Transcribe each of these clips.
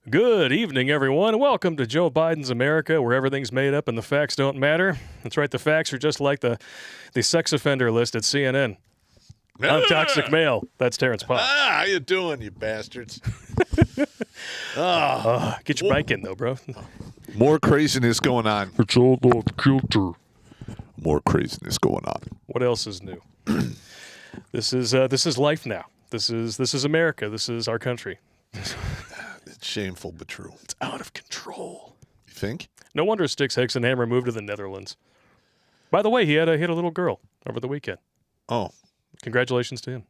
Good evening, everyone. Welcome to Joe Biden's America, where everything's made up and the facts don't matter. That's right, the facts are just like the sex offender list at CNN. I'm Toxic Male. That's Terrence Pop. How you doing, you bastards? Get your bike in, though, bro. More craziness going on. It's all about culture. More craziness going on. What else is new? This is life now. This is America. This is our country. It's shameful but true. It's out of control. You think? No wonder Styx Hexenhammer moved to the Netherlands. By the way, he had a little girl over the weekend. Oh. Congratulations to him.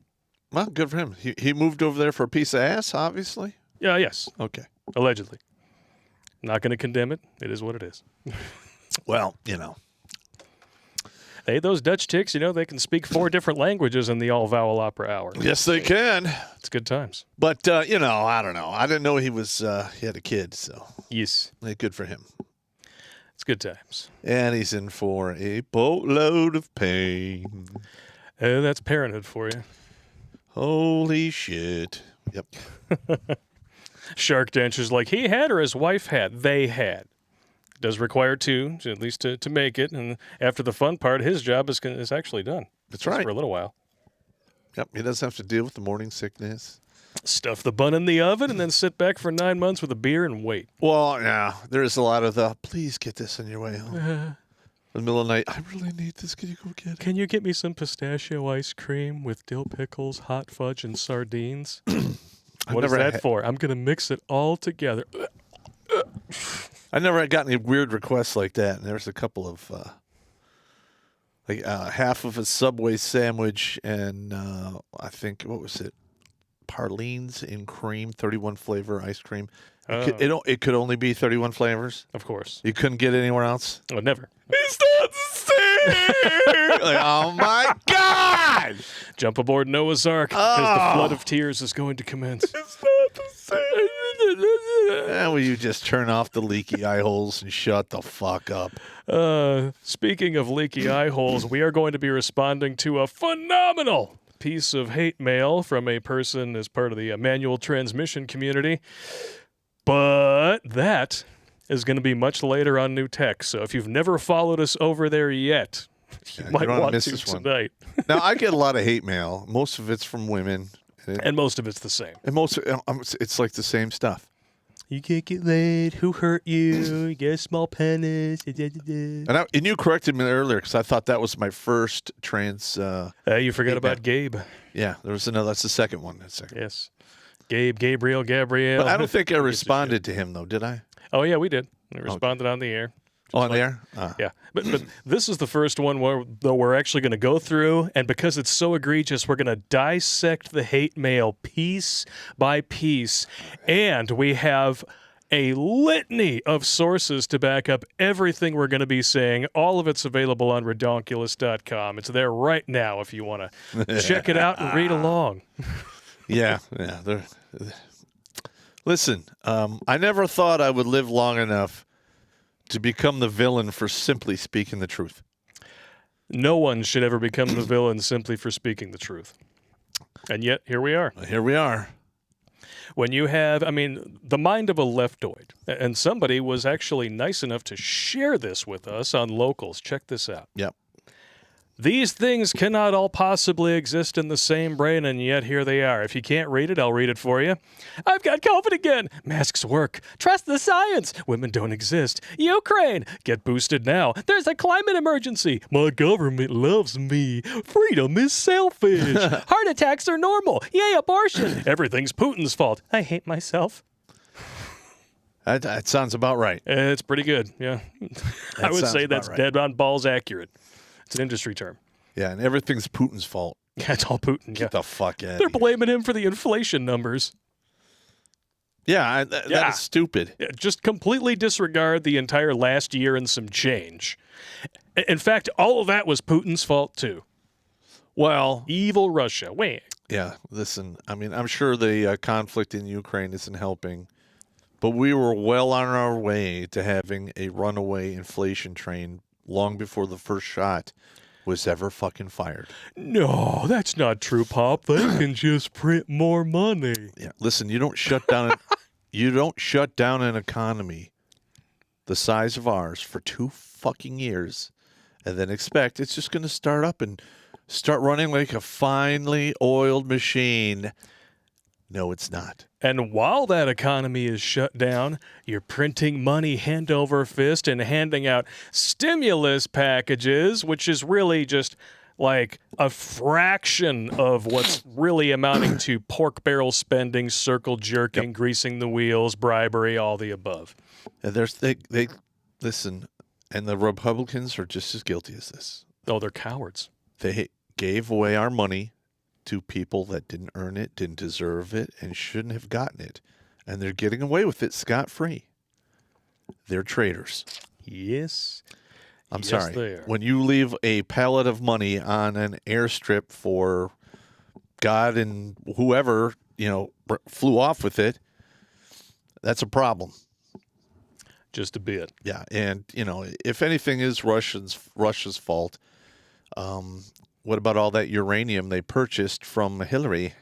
Well, good for him. He moved over there for a piece of ass, obviously? Yeah, yes. Okay. Allegedly. Not going to condemn it. It is what it is. Well, you know. Hey, those Dutch chicks, they can speak 4 different languages in the all-vowel opera hour. Yes, they can. It's good times. But, I don't know. I didn't know he had a kid, so. Yes. Good for him. It's good times. And he's in for a boatload of pain. That's parenthood for you. Holy shit. Yep. Shark Dentures like he had or his wife had. They had. It does require 2, at least to make it. And after the fun part, his job is actually done. That's right. For a little while. Yep. He doesn't have to deal with the morning sickness. Stuff the bun in the oven and then sit back for 9 months with a beer and wait. Well, yeah. There's a lot of please get this on your way home. In the middle of the night, I really need this. Can you go get it? Can you get me some pistachio ice cream with dill pickles, hot fudge, and sardines? What is that for? I'm going to mix it all together. I never had gotten any weird requests like that. And there's a couple of, half of a Subway sandwich and I think, what was it? Parlene's in cream, 31 flavor ice cream. It could only be 31 flavors. Of course. You couldn't get it anywhere else? Oh, never. It's not the same! Oh, my God! Jump aboard Noah's Ark because the flood of tears is going to commence. It's not the same. Will you just turn off the leaky eye holes and shut the fuck up? Speaking of leaky eye holes, we are going to be responding to a phenomenal piece of hate mail from a person as part of the manual transmission community. But that is going to be much later on New Tech. So if you've never followed us over there yet, you might want to tonight. Now, I get a lot of hate mail. Most of it's from women. And most of it's the same. And it's like the same stuff. You can't get laid. Who hurt you? You get a small penis. And you corrected me earlier because I thought that was my first trans. You forgot about Gabe. Yeah, there was another. That's the second one. Yes. Gabriel. But I don't think I responded to him, though, did I? Oh, yeah, we did. We responded on the air. On the air? Yeah. But this is the first one where we're actually going to go through, and because it's so egregious, we're going to dissect the hate mail piece by piece. And we have a litany of sources to back up everything we're going to be saying. All of it's available on redonkulous.com. It's there right now if you want to check it out and read along. Yeah. Listen, I never thought I would live long enough to become the villain for simply speaking the truth. No one should ever become the villain simply for speaking the truth. And yet, here we are. Here we are. When you have, the mind of a leftoid, and somebody was actually nice enough to share this with us on Locals. Check this out. Yep. These things cannot all possibly exist in the same brain, and yet here they are. If you can't read it, I'll read it for you. I've got COVID again. Masks work. Trust the science. Women don't exist. Ukraine. Get boosted now. There's a climate emergency. My government loves me. Freedom is selfish. Heart attacks are normal. Yay, abortion. Everything's Putin's fault. I hate myself. That sounds about right. It's pretty good, yeah. I would say that's right. Dead on balls accurate. It's an industry term. Yeah, and everything's Putin's fault. Yeah, it's all Putin. Get the fuck out. They're blaming him for the inflation numbers. Yeah, that is stupid. Yeah, just completely disregard the entire last year and some change. In fact, all of that was Putin's fault, too. Well, evil Russia. Wait. Yeah, listen, I'm sure the conflict in Ukraine isn't helping, but we were well on our way to having a runaway inflation train long before the first shot was ever fucking fired. No, that's not true, Pop. They can just print more money. Yeah, listen, you don't shut down You don't shut down an economy the size of ours for 2 fucking years and then expect it's just going to start up and start running like a finely oiled machine. No, it's not. And while that economy is shut down, you're printing money hand over fist and handing out stimulus packages, which is really just like a fraction of what's really amounting to pork barrel spending, circle jerking, greasing the wheels, bribery, all the above. And they listen, and the Republicans are just as guilty as this. Oh, they're cowards. They gave away our money to people that didn't earn it, didn't deserve it, and shouldn't have gotten it. And they're getting away with it scot-free. They're traitors. Yes. I'm Yes, sorry. they are. When you leave a pallet of money on an airstrip for God and whoever, flew off with it, that's a problem. Just a bit. Yeah, and if anything is Russia's fault, what about all that uranium they purchased from Hillary?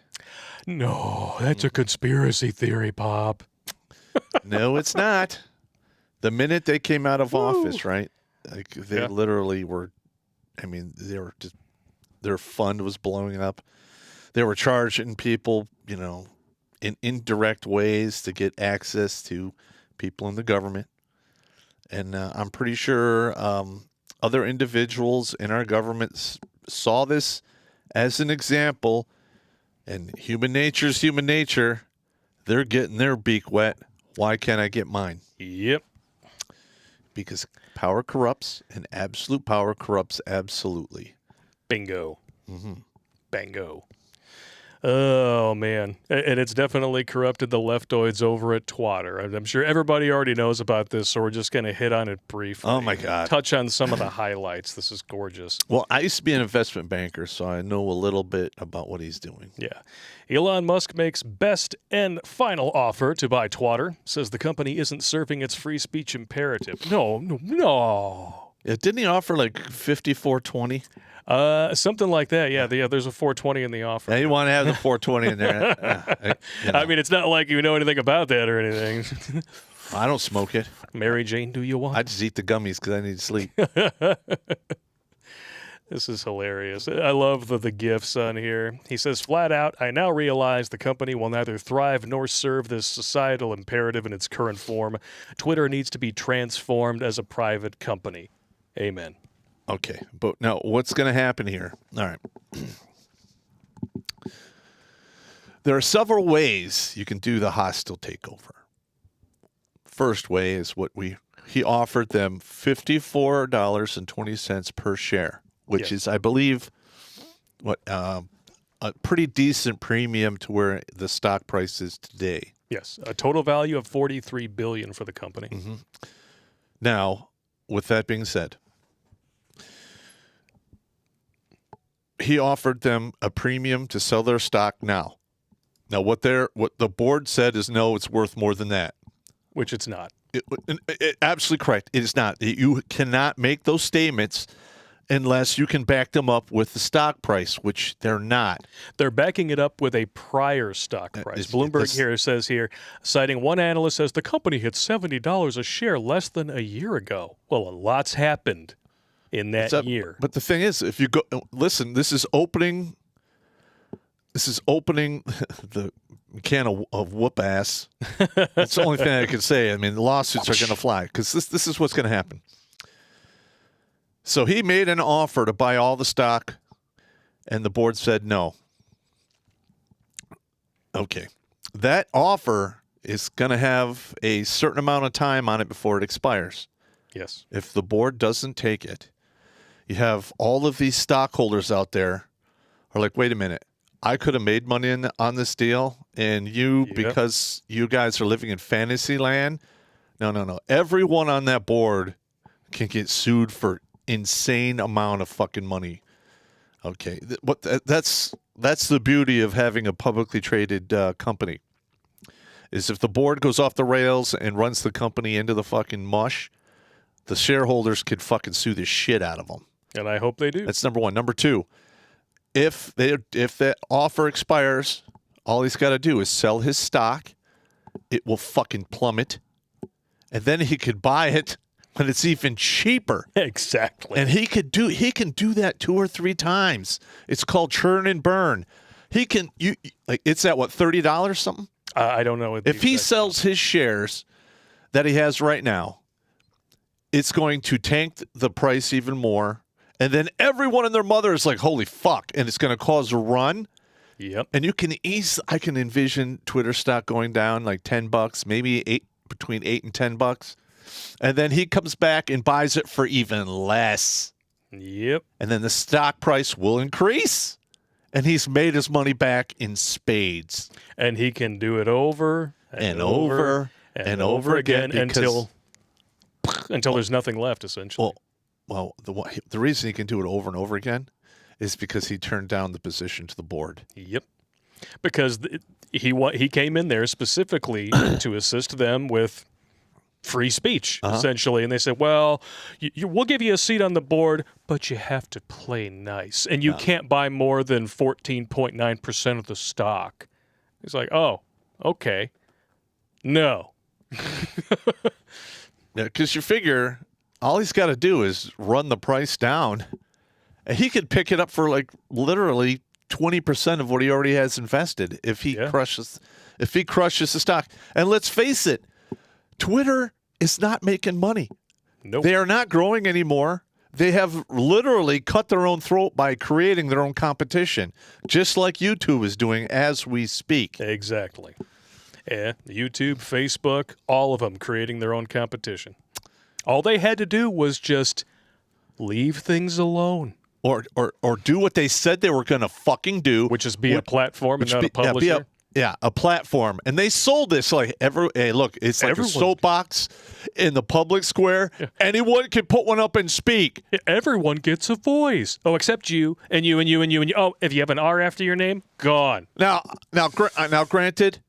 No, that's a conspiracy theory, Pop. No, it's not. The minute they came out of office, right? Like they literally were. I mean, they were just their fund was blowing up. They were charging people, in indirect ways to get access to people in the government. And I'm pretty sure other individuals in our government saw this as an example. And human nature is human nature. They're getting their beak wet. Why can't I get mine? Yep. Because power corrupts, and absolute power corrupts absolutely. Bingo. Mm-hmm. Bango. Oh, man. And it's definitely corrupted the leftoids over at Twatter. I'm sure everybody already knows about this, so we're just going to hit on it briefly. Oh, my God. Touch on some of the highlights. This is gorgeous. Well, I used to be an investment banker, so I know a little bit about what he's doing. Yeah. Elon Musk makes best and final offer to buy Twatter, says the company isn't serving its free speech imperative. No. Yeah, didn't he offer like 54.20? Something like that. Yeah, there's a 420 in the offer. Yeah, you want to have the 420 in there. I mean, it's not like you know anything about that or anything. I don't smoke it. Mary Jane, do you want? I just eat the gummies because I need sleep. This is hilarious. I love the gifs on here. He says, flat out, I now realize the company will neither thrive nor serve this societal imperative in its current form. Twitter needs to be transformed as a private company. Amen. Okay, but now what's going to happen here? All right. There are several ways you can do the hostile takeover. First way is he offered them $54.20 per share, which is, I believe, a pretty decent premium to where the stock price is today. Yes, a total value of $43 billion for the company. Mm-hmm. Now, with that being said, he offered them a premium to sell their stock now. Now, what the board said is no, it's worth more than that. Which it's not. Absolutely correct. It is not. You cannot make those statements unless you can back them up with the stock price, which they're not. They're backing it up with a prior stock price. Bloomberg says, citing one analyst, says the company hit $70 a share less than a year ago. Well, a lot's happened in that year. But the thing is, if you go listen, this is opening the can of whoop ass. That's the only thing I can say. I mean, the lawsuits are going to fly because this is what's going to happen. So he made an offer to buy all the stock, and the board said no. Okay. That offer is going to have a certain amount of time on it before it expires. Yes. If the board doesn't take it, you have all of these stockholders out there are like, wait a minute, I could have made money on this deal, and because you guys are living in fantasy land, no. Everyone on that board can get sued for insane amount of fucking money. Okay, that's the beauty of having a publicly traded company. Is if the board goes off the rails and runs the company into the fucking mush, the shareholders could fucking sue the shit out of them. And I hope they do. That's number one. Number two, if that offer expires, all he's got to do is sell his stock it will fucking plummet. And then he could buy it when it's even cheaper. Exactly. And he can do that 2 or 3 times. It's called churn and burn. He can it's at what, $30 something? I don't know what if he sells his shares that he has right now, it's going to tank the price even more. And then everyone and their mother is like, holy fuck. And it's going to cause a run. Yep. And I can envision Twitter stock going down like $10, maybe between $8 and $10. And then he comes back and buys it for even less. Yep. And then the stock price will increase. And he's made his money back in spades. And he can do it over and over again until there's nothing left, essentially. Well, the reason he can do it over and over again is because he turned down the position to the board. Yep. Because he came in there specifically to assist them with free speech, essentially. And they said, well, we'll give you a seat on the board, but you have to play nice. And you can't buy more than 14.9% of the stock. He's like, oh, okay. No. Because you figure all he's got to do is run the price down. And he could pick it up for like literally 20% of what he already has invested if he crushes the stock. And let's face it, Twitter is not making money. Nope. They are not growing anymore. They have literally cut their own throat by creating their own competition, just like YouTube is doing as we speak. Exactly. Yeah, YouTube, Facebook, all of them creating their own competition. All they had to do was just leave things alone. Or do what they said they were going to fucking do. Which is be a platform and not a publisher. A platform. And they sold this like hey, look, it's like a soapbox in the public square. Yeah. Anyone can put one up and speak. Everyone gets a voice. Oh, except you and you and you and you and you. Oh, if you have an R after your name, gone. Now, granted,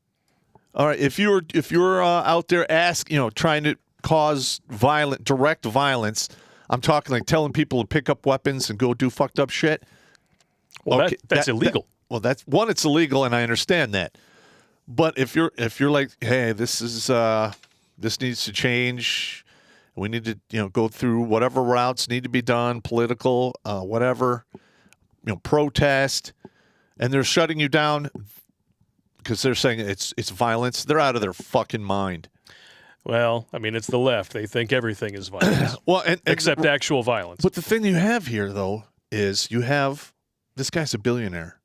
all right, if you're out there trying to cause direct violence, I'm talking like telling people to pick up weapons and go do fucked up shit. Well, okay, that's illegal. That's one. It's illegal, and I understand that. But if you're like, hey, this needs to change. We need to go through whatever routes need to be done, political, whatever, protest, and they're shutting you down because they're saying it's violence. They're out of their fucking mind. Well, I mean, it's the left. They think everything is violence. Except actual violence. But the thing you have here, though, is you have this guy's a billionaire.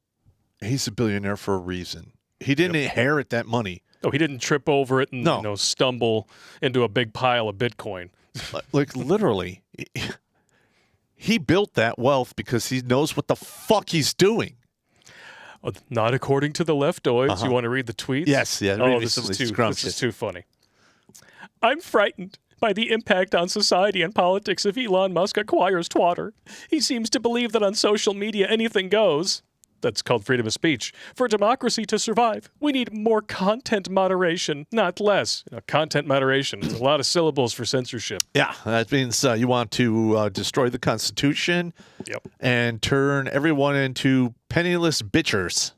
He's a billionaire for a reason. He didn't inherit that money. Oh, he didn't trip over it and stumble into a big pile of Bitcoin. Like literally, he built that wealth because he knows what the fuck he's doing. Not according to the Leftoids. You want to read the tweets? Yes. Yeah. Oh, this is too funny. I'm frightened by the impact on society and politics if Elon Musk acquires Twitter. He seems to believe that on social media anything goes. That's called freedom of speech. For democracy to survive, we need more content moderation, not less. Content moderation. It's a lot of syllables for censorship. Yeah, that means you want to destroy the Constitution and turn everyone into penniless bitchers.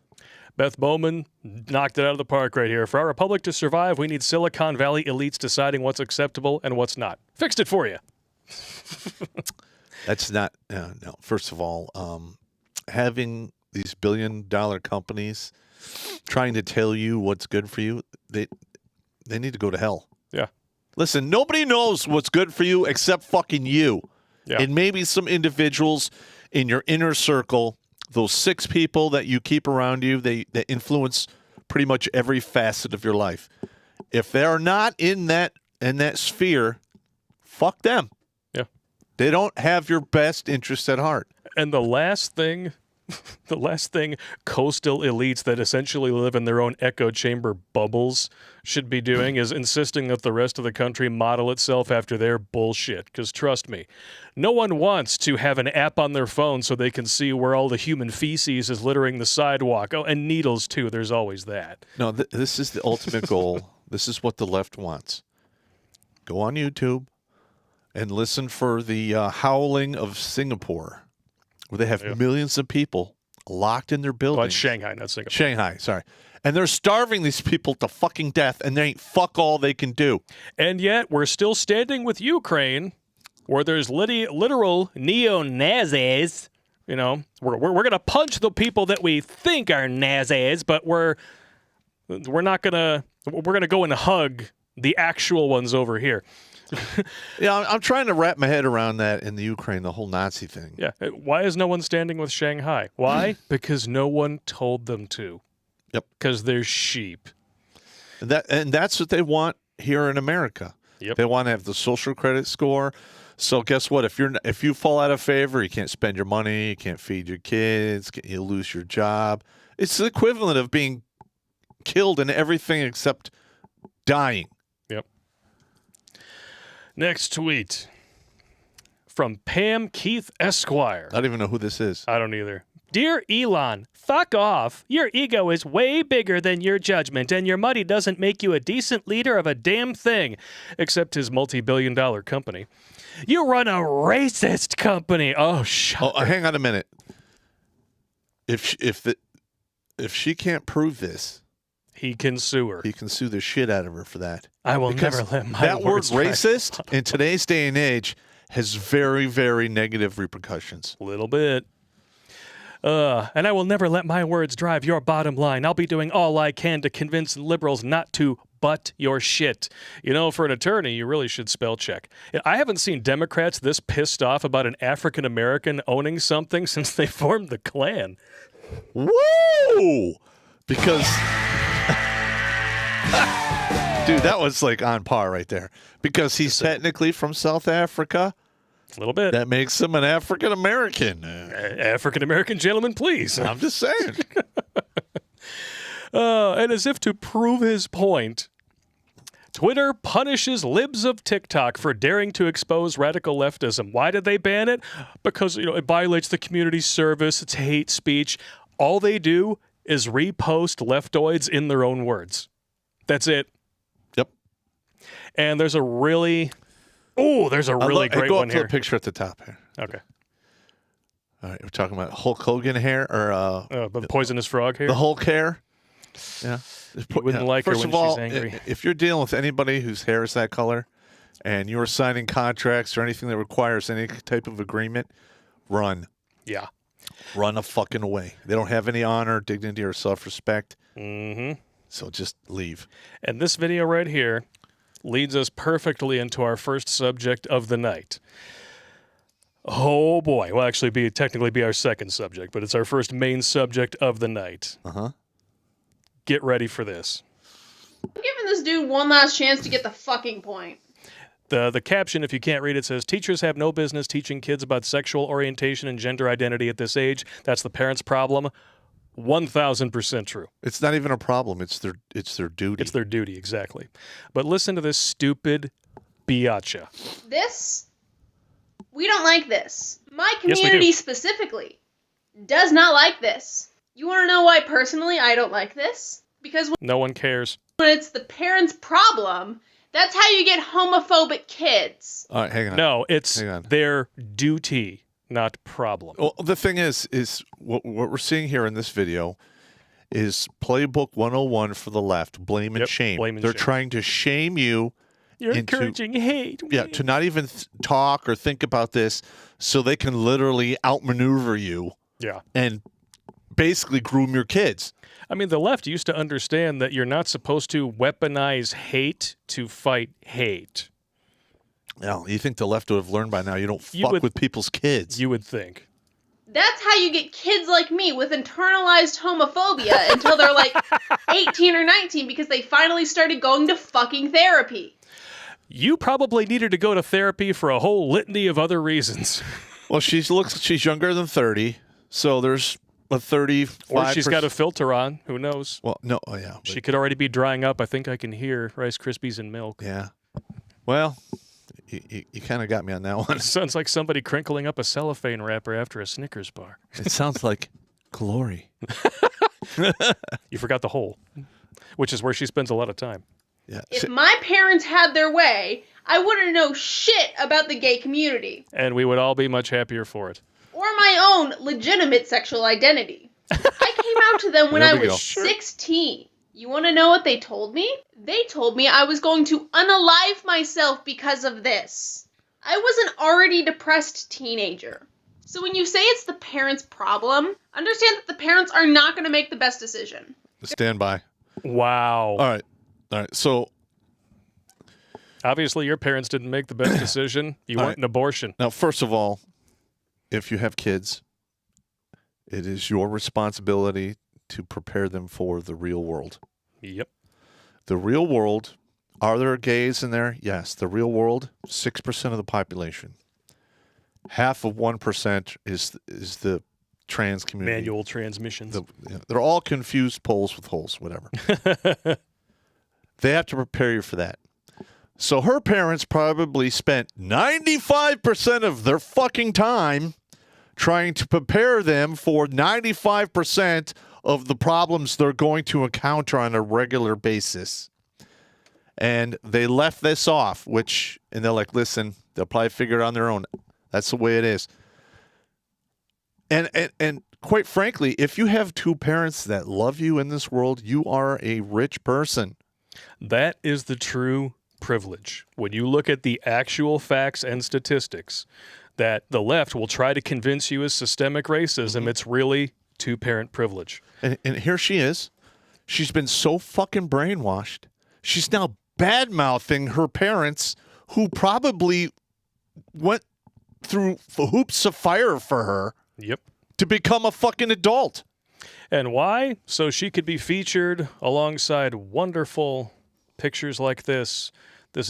Beth Bowman knocked it out of the park right here. For our republic to survive, we need Silicon Valley elites deciding what's acceptable and what's not. Fixed it for you. That's not, no. First of all, having these billion-dollar companies trying to tell you what's good for you, they need to go to hell. Yeah. Listen, nobody knows what's good for you except fucking you. Yeah. And maybe some individuals in your inner circle, those 6 people that you keep around you, they influence pretty much every facet of your life. If they're not in that sphere, fuck them. Yeah. They don't have your best interests at heart. And the last thing coastal elites that essentially live in their own echo chamber bubbles should be doing is insisting that the rest of the country model itself after their bullshit. Because trust me, no one wants to have an app on their phone so they can see where all the human feces is littering the sidewalk. Oh, and needles too. There's always that. No, this is the ultimate goal. This is what the left wants. Go on YouTube and listen for the howling of Singapore, where they have millions of people locked in their Well, buildings. it's Shanghai, not Singapore. Shanghai, sorry. And they're starving these people to fucking death, and there ain't fuck all they can do. And yet, we're still standing with Ukraine, where there's literal neo-Nazis. You know, we're going to punch the people that we think are Nazis, but we're not going to... We're going to go and hug the actual ones over here. Yeah, I'm trying to wrap my head around that in the Ukraine, the whole Nazi thing. Yeah. Why is no one standing with Shanghai? Why? Because no one told them to. Yep. Because they're sheep. And that's what they want here in America. Yep. They want to have the social credit score. So guess what? If you fall out of favor, you can't spend your money, you can't feed your kids, you lose your job. It's the equivalent of being killed in everything except dying. Yep. Next tweet from Pam Keith Esquire. I don't even know who this is. I don't either. Dear Elon, fuck off. Your ego is way bigger than your judgment, and your money doesn't make you a decent leader of a damn thing, except his multi-billion-dollar company. You run a racist company. Oh, shut up. Hang on a minute. If she can't prove this, He can sue her. he can sue the shit out of her for that. I will Because never let my that word words rise. racist in today's day and age has very, very negative repercussions. A little bit. And I will never let my words drive your bottom line. I'll be doing all I can to convince liberals not to butt your shit. You know, for an attorney, you really should spell check. I haven't seen Democrats this pissed off about an African American owning something since they formed the Klan. Woo! Because, dude, that was like on par right there. Because he's technically from South Africa. A little bit. That makes him an African American. African American gentleman, please. I'm just saying. And as if to prove his point, Twitter punishes libs of TikTok for daring to expose radical leftism. Why did they ban it? Because, you know, it violates the community service. It's hate speech. All they do is repost leftoids in their own words. That's it. Yep. And there's a really great go one up to here. the picture at the top here. Okay. All right, we're talking about Hulk Hogan hair or But poisonous frog here. the Hulk hair. Yeah. You wouldn't like her First when of all, she's angry. If you're dealing with anybody whose hair is that color and you're signing contracts or anything that requires any type of agreement, run. Yeah. Run a fucking away. They don't have any honor, dignity, or self-respect. Mm-hmm. So just leave. And this video right here leads us perfectly into our first subject of the night. Oh boy. Well, actually technically be our second subject, but it's our first main subject of the night. Uh-huh. Get ready for this. I'm giving this dude one last chance to get the fucking point. The caption, if you can't read it, says, teachers have no business teaching kids about sexual orientation and gender identity at this age. That's the parents' problem. 1,000% true. It's not even a problem. It's their duty. It's their duty, exactly. But listen to this stupid biatcha. We don't like this. My Yes, we community do. specifically does not like this. You want to know why personally I don't like this? Because No one cares. when it's the parents' problem, that's how you get homophobic kids. All right, hang on. No, it's Hang on. their duty, not problem. Well, the thing is what we're seeing here in this video is playbook 101 for the left, blame and Yep, shame. blame and They're shame. trying to shame you You're into- encouraging hate. Yeah, to not even talk or think about this so they can literally outmaneuver you Yeah. and basically groom your kids. I mean, the left used to understand that you're not supposed to weaponize hate to fight hate. Now, you think the left would have learned by now you don't You fuck would- with people's kids. You would think. That's how you get kids like me with internalized homophobia until they're like 18 or 19 because they finally started going to fucking therapy. You probably needed to go to therapy for a whole litany of other reasons. Well, she's younger than 30, so there's a 35%. Or she's got a filter on. Who knows? Well, no, oh yeah. but- She could already be drying up. I think I can hear Rice Krispies and milk. Yeah. Well, you kind of got me on that one. It sounds like somebody crinkling up a cellophane wrapper after a Snickers bar. It sounds like glory. You forgot the hole, which is where she spends a lot of time. Yeah. If my parents had their way, I wouldn't know shit about the gay community And we would all be much happier for it. or my own legitimate sexual identity. came out to them when There I we was go. 16. You want to know what they told me? They told me I was going to unalive myself because of this. I was an already depressed teenager. So when you say it's the parents' problem, understand that the parents are not going to make the best decision. Stand by. Wow. All right. So Obviously, your parents didn't make the best decision. You want an abortion. now, first of all, if you have kids, it is your responsibility to prepare them for the real world. Yep. The real world, are there gays in there? Yes. The real world, 6% of the population. Half of 1% is the trans community. Manual transmissions. They're all confused poles with holes, whatever. They have to prepare you for that. So her parents probably spent 95% of their fucking time trying to prepare them for 95% of the problems they're going to encounter on a regular basis. And they left this off, and they're like, listen, they'll probably figure it on their own. That's the way it is. And quite frankly, if you have two parents that love you in this world, you are a rich person. That is the true privilege. When you look at the actual facts and statistics, that the left will try to convince you is systemic racism, it's really two-parent privilege. And here she is. She's been so fucking brainwashed. She's now bad-mouthing her parents, who probably went through hoops of fire for her Yep. to become a fucking adult. And why? So she could be featured alongside wonderful pictures like this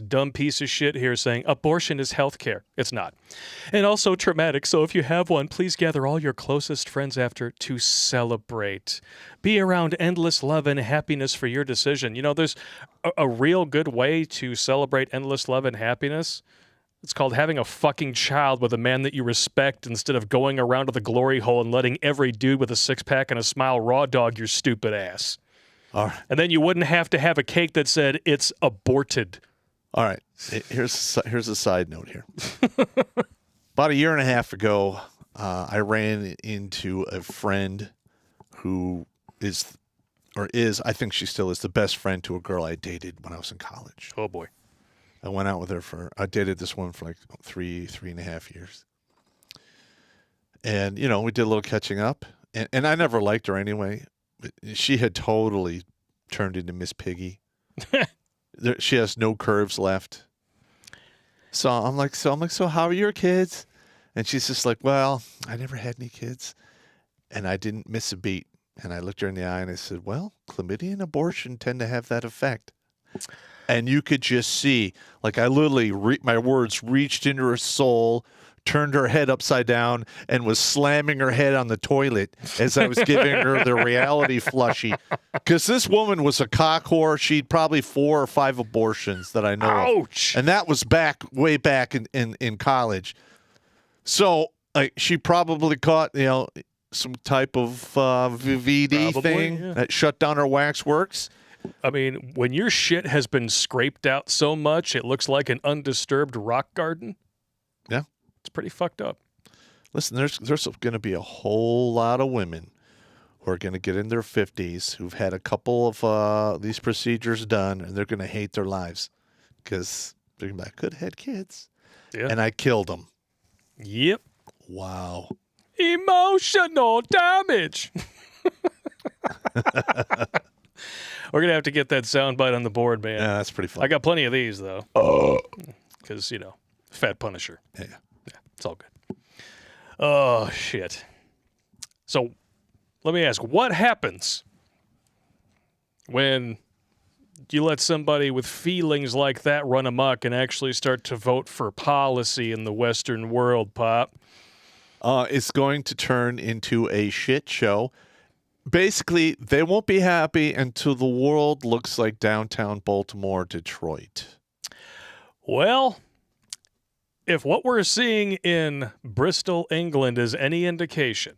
dumb piece of shit here saying abortion is healthcare. It's not. And also traumatic, so if you have one, please gather all your closest friends after to celebrate. Be around endless love and happiness for your decision. You know, there's a real good way to celebrate endless love and happiness. It's called having a fucking child with a man that you respect instead of going around to the glory hole and letting every dude with a six-pack and a smile raw dog your stupid ass. All right. And then you wouldn't have to have a cake that said it's aborted. All right. Here's a side note here. About a year and a half ago, I ran into a friend who is, I think she still is, the best friend to a girl I dated when I was in college. Oh, boy. I went out with her I dated this woman for like three and a half years. And, we did a little catching up. And I never liked her anyway. But she had totally turned into Miss Piggy. She has no curves left. So I'm like, so how are your kids? And she's just like, well, I never had any kids. And I didn't miss a beat. And I looked her in the eye and I said, well, chlamydia and abortion tend to have that effect. And you could just see, like I literally, my words reached into her soul, turned her head upside down, and was slamming her head on the toilet as I was giving her the reality flushy. Because this woman was a cock whore. She'd probably 4 or 5 abortions that I know Ouch. of. And that was way back in college. So she probably caught, some type of VVD thing that shut down her waxworks. I mean, when your shit has been scraped out so much, it looks like an undisturbed rock garden. Yeah. It's pretty fucked up. Listen, there's going to be a whole lot of women who are going to get in their 50s who've had a couple of these procedures done, and they're going to hate their lives because they're going to be like, could have had kids. Yeah. And I killed them. Yep. Wow. Emotional damage. We're going to have to get that soundbite on the board, man. Yeah, that's pretty fun. I got plenty of these, though. Because, Fat Punisher. Yeah. Yeah, it's all good. Oh, shit. So, let me ask, what happens when you let somebody with feelings like that run amok and actually start to vote for policy in the Western world, Pop? It's going to turn into a shit show. Basically, they won't be happy until the world looks like downtown Baltimore, Detroit. Well, if what we're seeing in Bristol, England is any indication,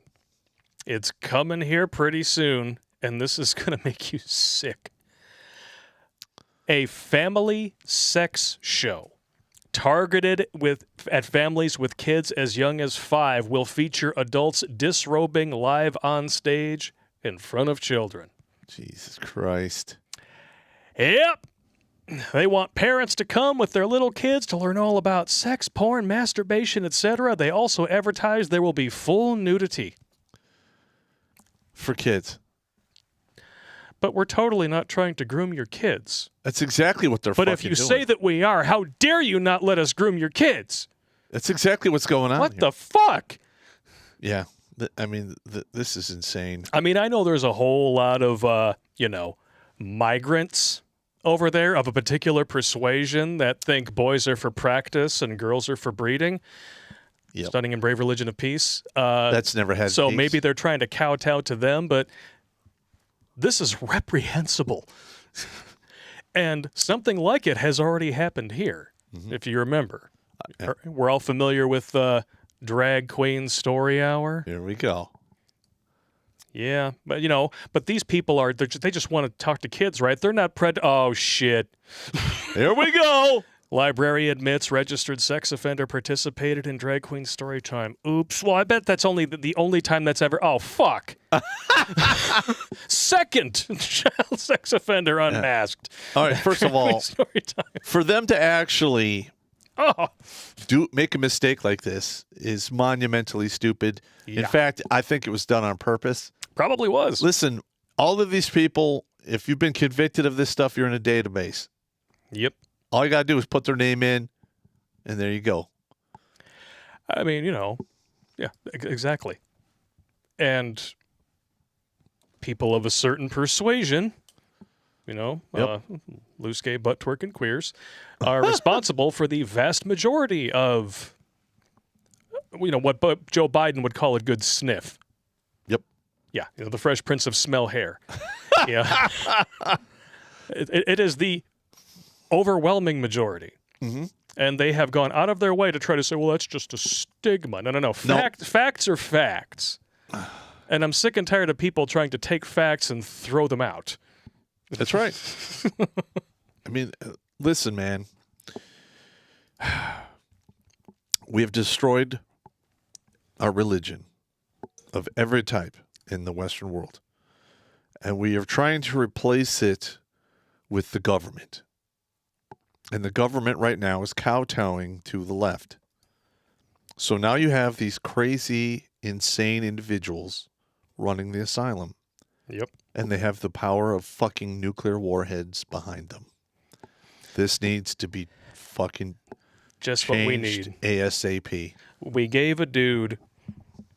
it's coming here pretty soon, and this is going to make you sick. A family sex show targeted at families with kids as young as 5 will feature adults disrobing live on stage in front of children. Jesus Christ. Yep. They want parents to come with their little kids to learn all about sex, porn, masturbation, etc. They also advertise there will be full nudity. For kids. But we're totally not trying to groom your kids. That's exactly what they're But fucking if you doing. say that we are, how dare you not let us groom your kids? That's exactly what's going on What here. the fuck? Yeah. This is insane. I mean, I know there's a whole lot of, migrants over there of a particular persuasion that think boys are for practice and girls are for breeding. Yep. Stunning and brave religion of peace. That's never had So peace. maybe they're trying to kowtow to them, but this is reprehensible. And something like it has already happened here, if you remember. We're all familiar with Drag Queen Story Hour. Here we go. Yeah, but these people they just want to talk to kids, right? They're not oh, shit. Here we go. Library admits registered sex offender participated in drag queen story time. Oops. Well, I bet that's only the only time that's ever. Oh, fuck. Second child sex offender unmasked. All right, first of all, Story time. for them to actually Oh, make a mistake like this is monumentally stupid. In Yeah. fact, I think it was done on purpose. probably was. Listen, all of these people, if you've been convicted of this stuff, you're in a database. Yep. All you got to do is put their name in, and there you go. I mean, yeah, exactly. And people of a certain persuasion, loose gay, butt twerking queers, are responsible for the vast majority of, what Joe Biden would call a good sniff. Yep. Yeah, the Fresh Prince of Smell hair. Yeah. It is the overwhelming majority. Mm-hmm. And they have gone out of their way to try to say, well, that's just a stigma. No. Facts are facts. And I'm sick and tired of people trying to take facts and throw them out. That's right. I mean, listen, man. We have destroyed our religion of every type in the Western world. And we are trying to replace it with the government. And the government right now is kowtowing to the left. So now you have these crazy, insane individuals running the asylum. Yep. And they have the power of fucking nuclear warheads behind them. This needs to be fucking Just changed what we need. ASAP. We gave a dude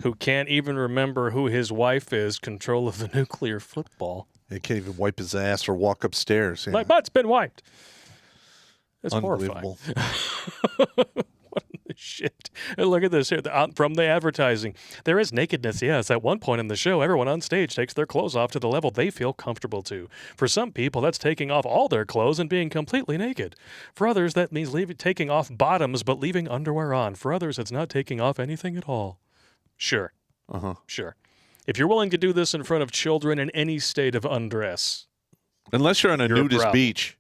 who can't even remember who his wife is control of the nuclear football. He can't even wipe his ass or walk upstairs. Yeah. My butt's been wiped. That's Unbelievable. horrifying. What the shit? And look at this here from the advertising. There is nakedness, yes. At one point in the show, everyone on stage takes their clothes off to the level they feel comfortable to. For some people, that's taking off all their clothes and being completely naked. For others, that means taking off bottoms but leaving underwear on. For others, it's not taking off anything at all. Sure. Uh-huh. Sure. If you're willing to do this in front of children in any state of undress. Unless you're on a You're a nudist problem. beach.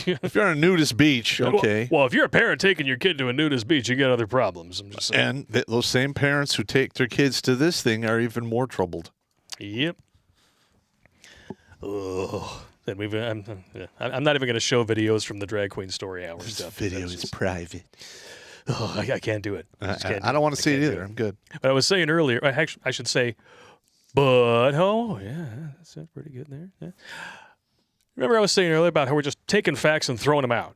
If you're on a nudist beach, okay. Well, if you're a parent taking your kid to a nudist beach, you got other problems. I'm just saying. And those same parents who take their kids to this thing are even more troubled. Yep. Ugh. And I'm not even going to show videos from the Drag Queen Story Hour This stuff. video That's is just- private. I can't do it. Just can't I don't want to see it can't do either. I'm good. But I was saying earlier, I should say, yeah, that's pretty good there. Yeah. Remember I was saying earlier about how we're just taking facts and throwing them out.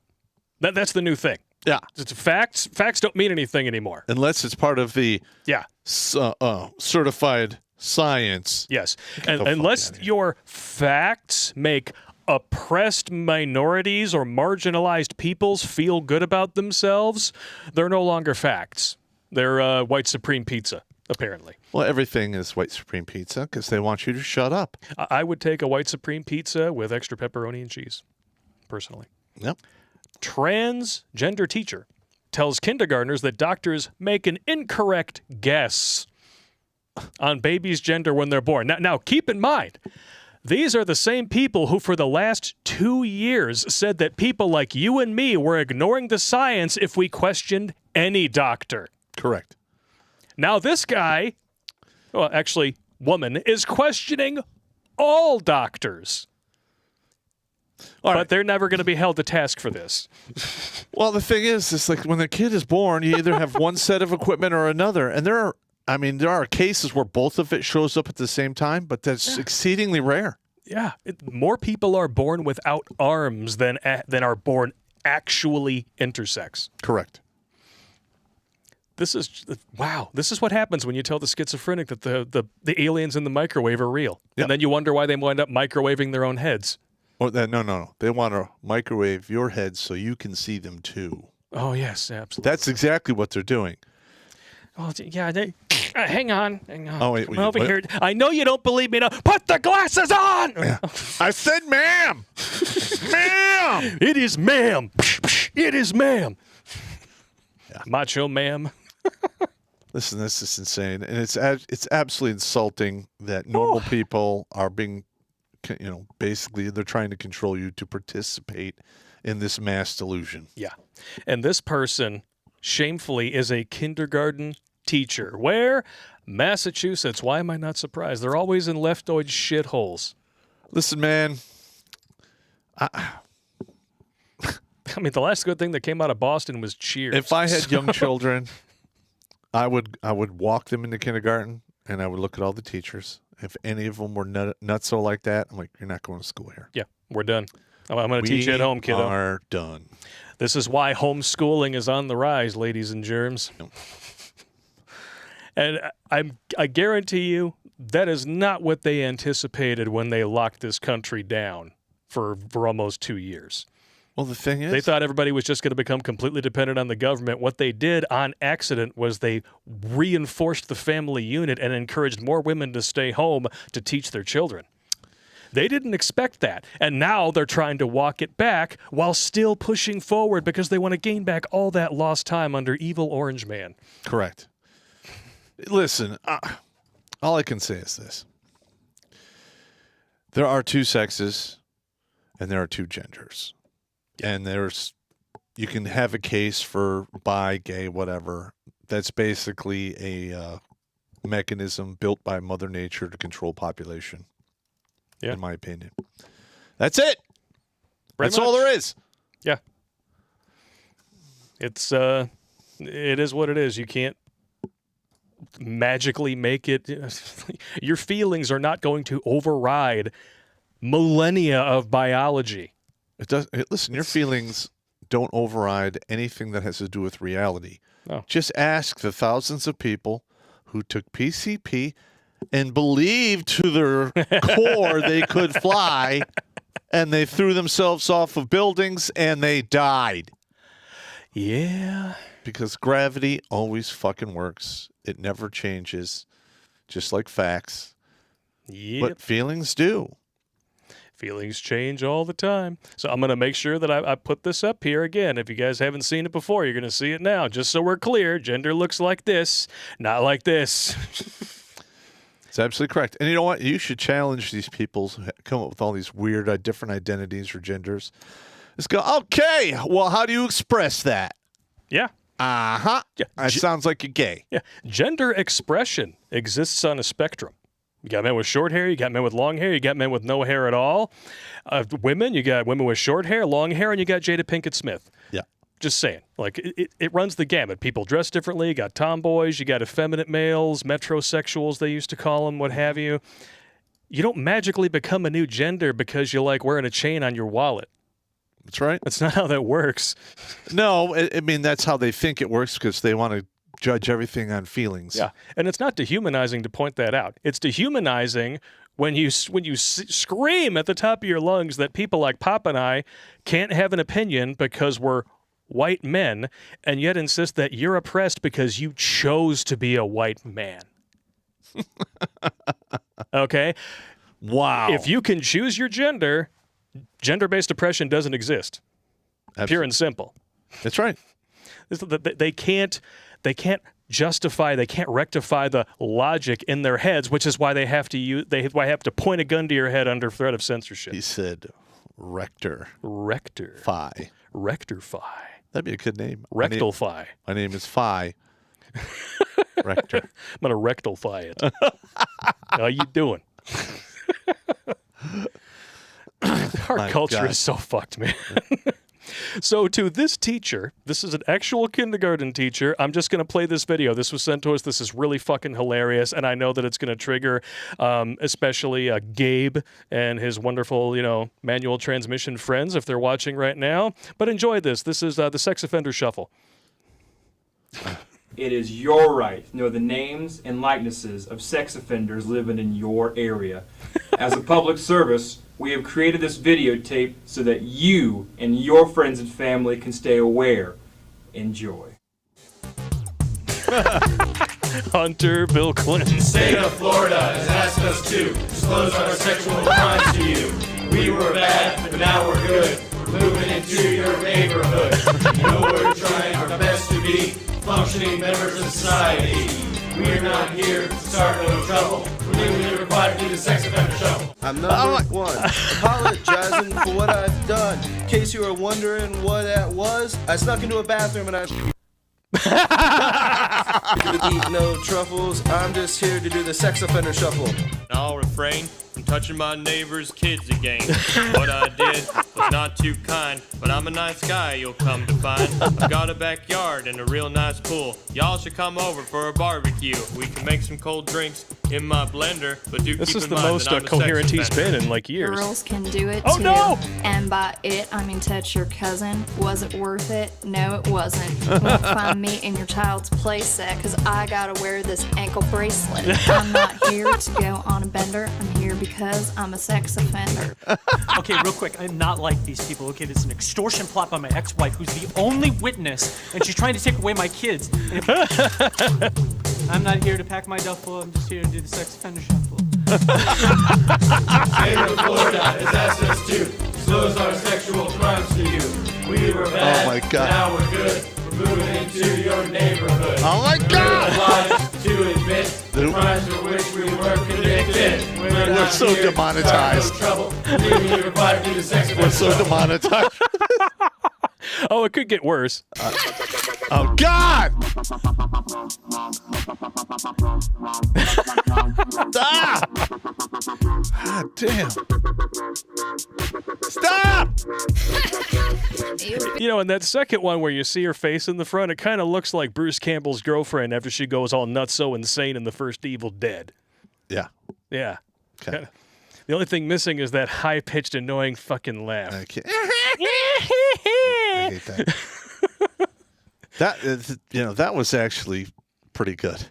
That's the new thing. Yeah. It's facts. Facts don't mean anything anymore. Unless it's part of the Yeah. certified science. Yes. the And fuck unless outta here. your facts make oppressed minorities or marginalized peoples feel good about themselves, they're no longer facts. They're white supreme pizza, apparently. Well, everything is white supreme pizza because they want you to shut up. I would take a white supreme pizza with extra pepperoni and cheese, personally. Yep. Transgender teacher tells kindergartners that doctors make an incorrect guess on baby's gender when they're born. Now keep in mind, these are the same people who for the last 2 years said that people like you and me were ignoring the science if we questioned any doctor. Correct. Now this guy, well, actually, woman, is questioning all doctors. All But right. they're never going to be held to task for this. Well, the thing is, it's like when the kid is born, you either have one set of equipment or another. And there are cases where both of it shows up at the same time, but that's exceedingly rare. Yeah, more people are born without arms than are born actually intersex. Correct. This is wow. This is what happens when you tell the schizophrenic that the aliens in the microwave are real, Yep. and then you wonder why they wind up microwaving their own heads. Or that no. They want to microwave your head so you can see them too. Oh yes, absolutely. That's exactly what they're doing. Oh yeah. Hang on. Oh, wait, Come over what? here. I know you don't believe me now. Put the glasses on. I said, ma'am, ma'am. It is ma'am. It is ma'am. Yeah. Macho ma'am. Listen, this is insane, and it's absolutely insulting that normal people are being, basically they're trying to control you to participate in this mass delusion. Yeah. And this person, shamefully, is a kindergarten teacher. Where? Massachusetts. Why am I not surprised? They're always in leftoid shitholes. Listen, man. I mean, the last good thing that came out of Boston was Cheers. If I had young children, I would walk them into kindergarten, and I would look at all the teachers. If any of them were nutso like that, I'm like, you're not going to school here. Yeah, we're done. I'm going to teach you at home, kiddo. We are done. This is why homeschooling is on the rise, ladies and germs. Yep. And I guarantee you that is not what they anticipated when they locked this country down for almost 2 years. Well, the thing is, They thought everybody was just going to become completely dependent on the government. What they did on accident was they reinforced the family unit and encouraged more women to stay home to teach their children. They didn't expect that. And now they're trying to walk it back while still pushing forward because they want to gain back all that lost time under evil Orange Man. correct. Listen, all I can say is this. There are two sexes and there are two genders. And you can have a case for bi, gay, whatever. That's basically a mechanism built by Mother Nature to control population, in my opinion. That's it. That's all there is. Yeah. It is what it is. You can't magically make it. Your feelings are not going to override millennia of biology. Listen, your feelings don't override anything that has to do with reality. No. Just ask the thousands of people who took PCP and believed to their core they could fly, and they threw themselves off of buildings and they died. Yeah. Because gravity always fucking works. It never changes, just like facts. Yep. But feelings do. Feelings change all the time. So I'm going to make sure that I put this up here again. If you guys haven't seen it before, you're going to see it now. Just so we're clear, gender looks like this, not like this. It's absolutely correct. And you know what? You should challenge these people who come up with all these weird, different identities or genders. Let's go, okay, well, how do you express that? Yeah. Uh-huh. Yeah. That sounds like you're gay. Yeah. Gender expression exists on a spectrum. You got men with short hair, you got men with long hair, you got men with no hair at all. Women, you got women with short hair, long hair, and you got Jada Pinkett Smith. Yeah. Just saying. Like, it runs the gamut. People dress differently. You got tomboys, you got effeminate males, metrosexuals, they used to call them, what have you. You don't magically become a new gender because you like wearing a chain on your wallet. That's right. That's not how that works. No, I mean, that's how they think it works because they want to judge everything on feelings. Yeah, and it's not dehumanizing to point that out. It's dehumanizing when you scream at the top of your lungs that people like Pop and I can't have an opinion because we're white men, and yet insist that you're oppressed because you chose to be a white man. Okay? Wow. If you can choose your gender, gender-based oppression doesn't exist. Absolutely. Pure and simple. That's right. They can't justify, they can't rectify the logic in their heads, which is why they have to point a gun to your head under threat of censorship. He said rector. Rector-fi. That'd be a good name. Rectal-fi. My name is Phi. Rector. I'm going to rectal-fi it. How you doing? Our My culture God. is so fucked, man. So to this teacher, this is an actual kindergarten teacher. I'm just going to play this video. This was sent to us. This is really fucking hilarious, and I know that it's going to trigger especially Gabe and his wonderful, manual transmission friends if they're watching right now. But enjoy this. This is the Sex Offender Shuffle. It is your right to know the names and likenesses of sex offenders living in your area. As a public service, we have created this videotape so that you and your friends and family can stay aware. Enjoy. Hunter Bill Clinton. State of Florida has asked us to disclose our sexual crimes to you. We were bad, but now we're good. We're moving into your neighborhood. You know we're trying our best to be functioning members of society. We're not here to start no trouble. We're legally required to do the sex offender shuffle. I'm number one, apologizing for what I've done. In case you were wondering what that was, I snuck into a bathroom and I to eat no truffles. I'm just here to do the sex offender shuffle. I'll refrain from touching my neighbor's kids again. What I did was not too kind, but I'm a nice guy, you'll come to find. I've got a backyard and a real nice pool. Y'all should come over for a barbecue. We can make some cold drinks in my blender, but do This keep is in the mind most that I'm a coherent sex he's offender. been in like years. Girls can do it Oh, too. no! And by it, I mean touch your cousin. Was it worth it? No, it wasn't. You won't find me in your child's playset because I gotta wear this ankle bracelet. I'm not here to go on a bender. I'm here because I'm a sex offender. Okay, real quick, I'm not like these people. Okay, this is an extortion plot by my ex-wife, who's the only witness, and she's trying to take away my kids. And I'm not here to pack my duffel. I'm just here to do the sex offender shuffle. State of Florida has asked us to disclose our sexual crimes to you. We were bad, Oh my God. now we're good. We're moving into your neighborhood. Oh my We're God! obliged to admit the crimes for which we were convicted. We're not so here to demonetized. start no trouble. Legally required to do the sex offender We're so shuffle. demonetized. Oh, it could get worse. Oh God! Ah! God damn! Stop! And that second one where you see her face in the front, it kind of looks like Bruce Campbell's girlfriend after she goes all nutso insane in the first Evil Dead. Yeah. Yeah. Okay. The only thing missing is that high-pitched, annoying fucking laugh. I can't. I hate that. That is, that was actually pretty good.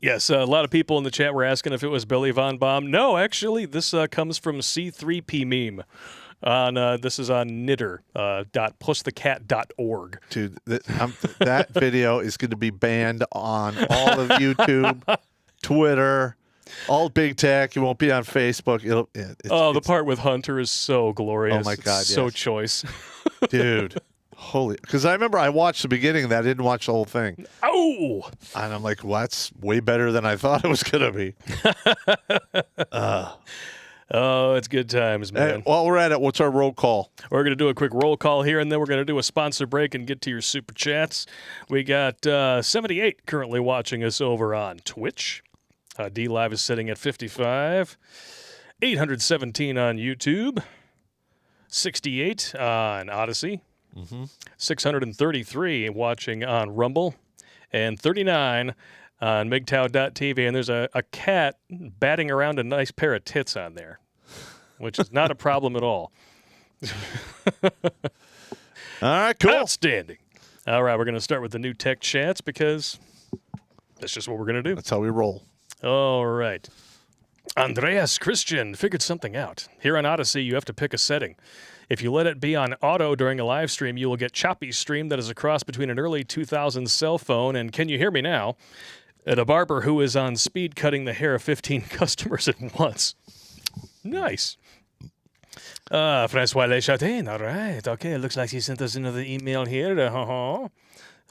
Yes, a lot of people in the chat were asking if it was Billy Von Baum. No, actually, this comes from C3P Meme. This is on knitter.plusthecat.org. Dude, that video is going to be banned on all of YouTube, Twitter, all big tech. It won't be on Facebook. The part with Hunter is so glorious. Oh my God, It's so yes. choice. Dude, holy! Because I remember I watched the beginning of that. I didn't watch the whole thing. Oh! And I'm like, well, that's way better than I thought it was going to be. Oh, it's good times, man. Hey, while we're at it, what's our roll call? We're going to do a quick roll call here, and then we're going to do a sponsor break and get to your super chats. We got 78 currently watching us over on Twitch. D Live is sitting at 55. 817 on YouTube. 68 on Odyssey. 633 watching on Rumble. And 39 on MGTOW.tv. And there's a cat batting around a nice pair of tits on there, which is not a problem at all. All right, cool. Outstanding. All right, we're going to start with the new tech chats because that's just what we're going to do. That's how we roll. All right. Andreas Christian figured something out. Here on Odyssey, you have to pick a setting. If you let it be on auto during a live stream, you will get choppy stream that is a cross between an early 2000s cell phone and Can You Hear Me Now? And a barber who is on speed cutting the hair of 15 customers at once. Nice. Francois Lechatin. All right. Okay, it looks like he sent us another email here.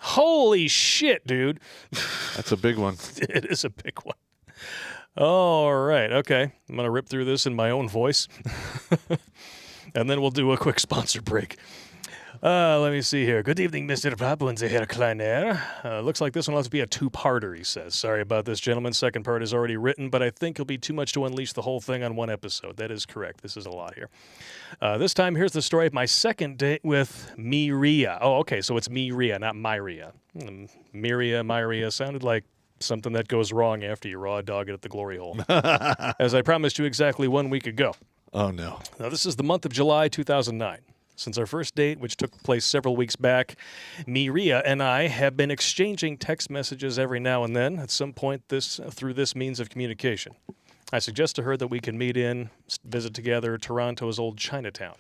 Holy shit, dude. That's a big one. It is a big one. All right. Okay. I'm going to rip through this in my own voice. And then we'll do a quick sponsor break. Let me see here. Good evening, Mr. Papuans, Herr Kleiner. Looks like this one will have to be a two-parter, he says. Sorry about this, gentlemen. Second part is already written, but I think it'll be too much to unleash the whole thing on one episode. That is correct. This is a lot here. This time, here's the story of my second date with Miria. Oh, okay, so it's Miria, not Myria. Myria sounded like something that goes wrong after you raw dog it at the glory hole. As I promised you exactly 1 week ago. Oh, no. Now, this is the month of July 2009. Since our first date, which took place several weeks back, Miria and I have been exchanging text messages every now and then at some point through this means of communication. I suggest to her that we can meet visit together Toronto's old Chinatown.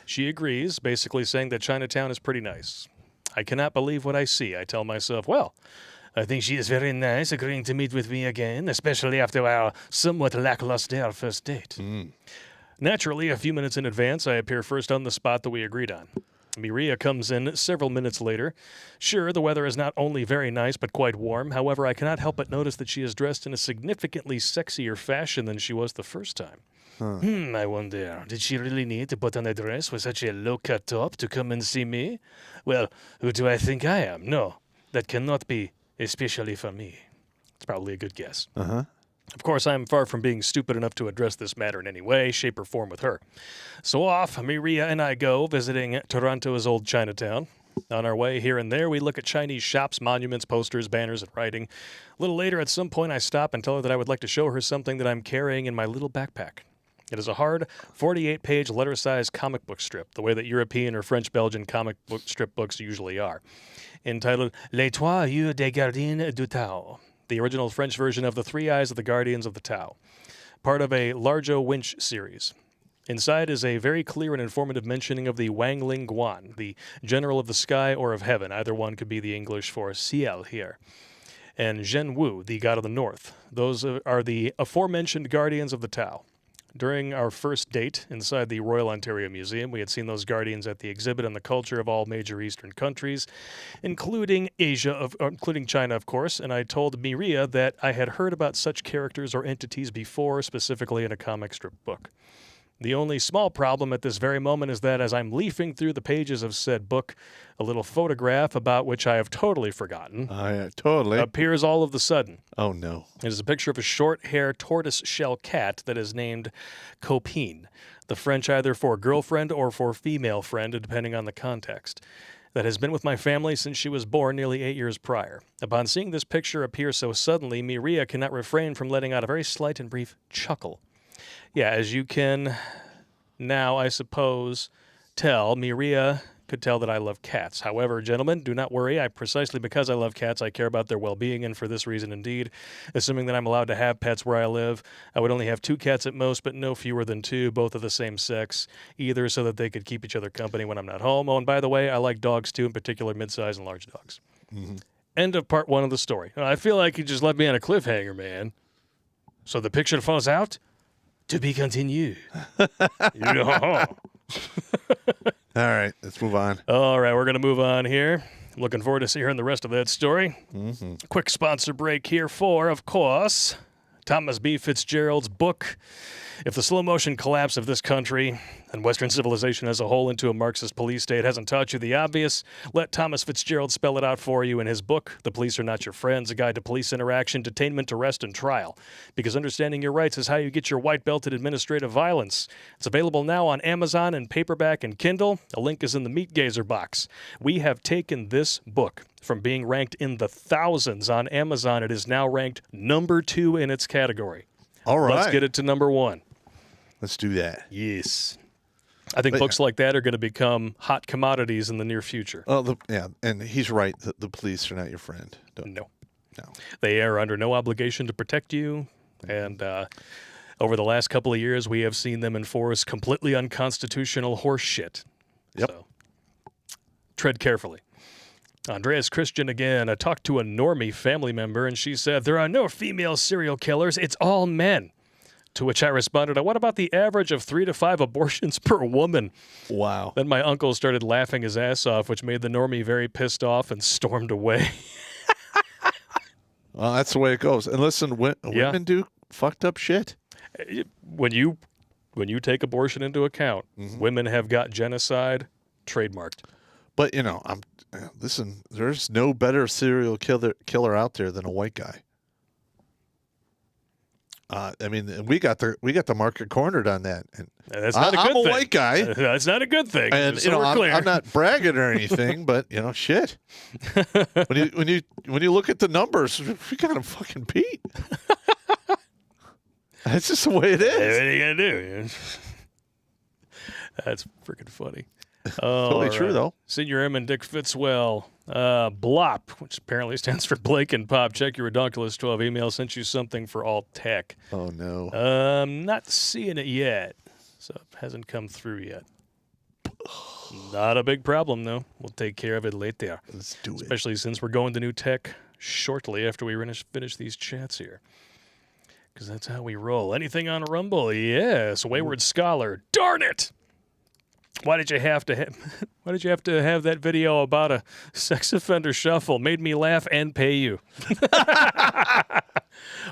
She agrees, basically saying that Chinatown is pretty nice. I cannot believe what I see. I tell myself, well, I think she is very nice, agreeing to meet with me again, especially after our somewhat lackluster first date. Naturally, a few minutes in advance, I appear first on the spot that we agreed on. Miria comes in several minutes later. Sure, the weather is not only very nice, but quite warm. However, I cannot help but notice that she is dressed in a significantly sexier fashion than she was the first time. I wonder, did she really need to put on a dress with such a low-cut top to come and see me? Well, who do I think I am? No, that cannot be, especially for me. It's probably a good guess. Of course, I am far from being stupid enough to address this matter in any way, shape, or form with her. So off, Miria and I go, visiting Toronto's old Chinatown. On our way here and there, we look at Chinese shops, monuments, posters, banners, and writing. A little later, at some point, I stop and tell her that I would like to show her something that I'm carrying in my little backpack. It is a hard, 48-page letter-sized comic book strip, the way that European or French-Belgian comic book strip books usually are, entitled Les Trois Yeux des Gardiens du Tao, the original French version of The Three Eyes of the Guardians of the Tao, part of a Largo Winch series. Inside is a very clear and informative mentioning of the Wang Ling Guan, the general of the sky or of heaven. Either one could be the English for ciel here. And Zhen Wu, the god of the north. Those are the aforementioned guardians of the Tao. During our first date inside the Royal Ontario Museum, we had seen those guardians at the exhibit on the culture of all major Eastern countries, including China, of course, and I told Miria that I had heard about such characters or entities before, specifically in a comic strip book. The only small problem at this very moment is that as I'm leafing through the pages of said book, a little photograph about which I have totally forgotten Totally. appears all of a sudden. Oh, no. It is a picture of a short-hair tortoise-shell cat that is named Copine, the French either for girlfriend or for female friend, depending on the context, that has been with my family since she was born nearly 8 years prior. Upon seeing this picture appear so suddenly, Miria cannot refrain from letting out a very slight and brief chuckle. Yeah, as you can now, I suppose, tell, Miria could tell that I love cats. However, gentlemen, do not worry. Precisely because I love cats, I care about their well-being, and for this reason indeed, assuming that I'm allowed to have pets where I live, I would only have 2 cats at most, but no fewer than 2, both of the same sex, either so that they could keep each other company when I'm not home. Oh, and by the way, I like dogs too, in particular mid-size and large dogs. End of part 1 of the story. I feel like you just left me on a cliffhanger, man. So the picture falls out? To be continued. Yeah. All right, let's move on. All right, we're going to move on here. Looking forward to hearing the rest of that story. Quick sponsor break here for, of course, Thomas B. Fitzgerald's book, If the Slow Motion Collapse of This Country and Western Civilization as a Whole into a Marxist Police State Hasn't Taught You the Obvious, let Thomas Fitzgerald spell it out for you in his book, The Police Are Not Your Friends, A Guide to Police Interaction, Detainment, Arrest, and Trial. Because understanding your rights is how you get your white belt in administrative violence. It's available now on Amazon in paperback and Kindle. A link is in the Meat Gazer box. We have taken this book from being ranked in the thousands on Amazon. It is now ranked number 2 in its category. All right. Let's get it to number 1. Let's do that. Yes. I think books like that are going to become hot commodities in the near future. Oh, and he's right. The police are not your friend. No. No. They are under no obligation to protect you. And over the last couple of years, we have seen them enforce completely unconstitutional horse shit. Yep. So, tread carefully. Andreas Christian again. I talked to a normie family member, and she said, there are no female serial killers. It's all men. To which I responded, what about the average of 3 to 5 abortions per woman? Wow. Then my uncle started laughing his ass off, which made the normie very pissed off and stormed away. Well, that's the way it goes. And listen, women do fucked up shit. When you take abortion into account, women have got genocide trademarked. But listen. There's no better serial killer out there than a white guy. I mean, we got the market cornered on that. And That's not a good thing. I'm a white guy. That's not a good thing. And just so we're clear. I'm not bragging or anything, but shit. when you look at the numbers, we got him fucking beat. That's just the way it is. What are you gonna do? That's freaking funny. Totally true though. Senior M and Dick Fitzwell. Blop, which apparently stands for Blake and Pop. Check your Redonkulous 12 email. Sent you something for all tech. Oh no. Not seeing it yet, so it hasn't come through yet. Not a big problem though. We'll take care of it later. Let's do it. Especially since we're going to new tech shortly after we finish these chats here. Because that's how we roll. Anything on Rumble? Yes. Wayward Scholar. Darn it! Why did you have to have that video about a sex offender shuffle? Made me laugh and pay you.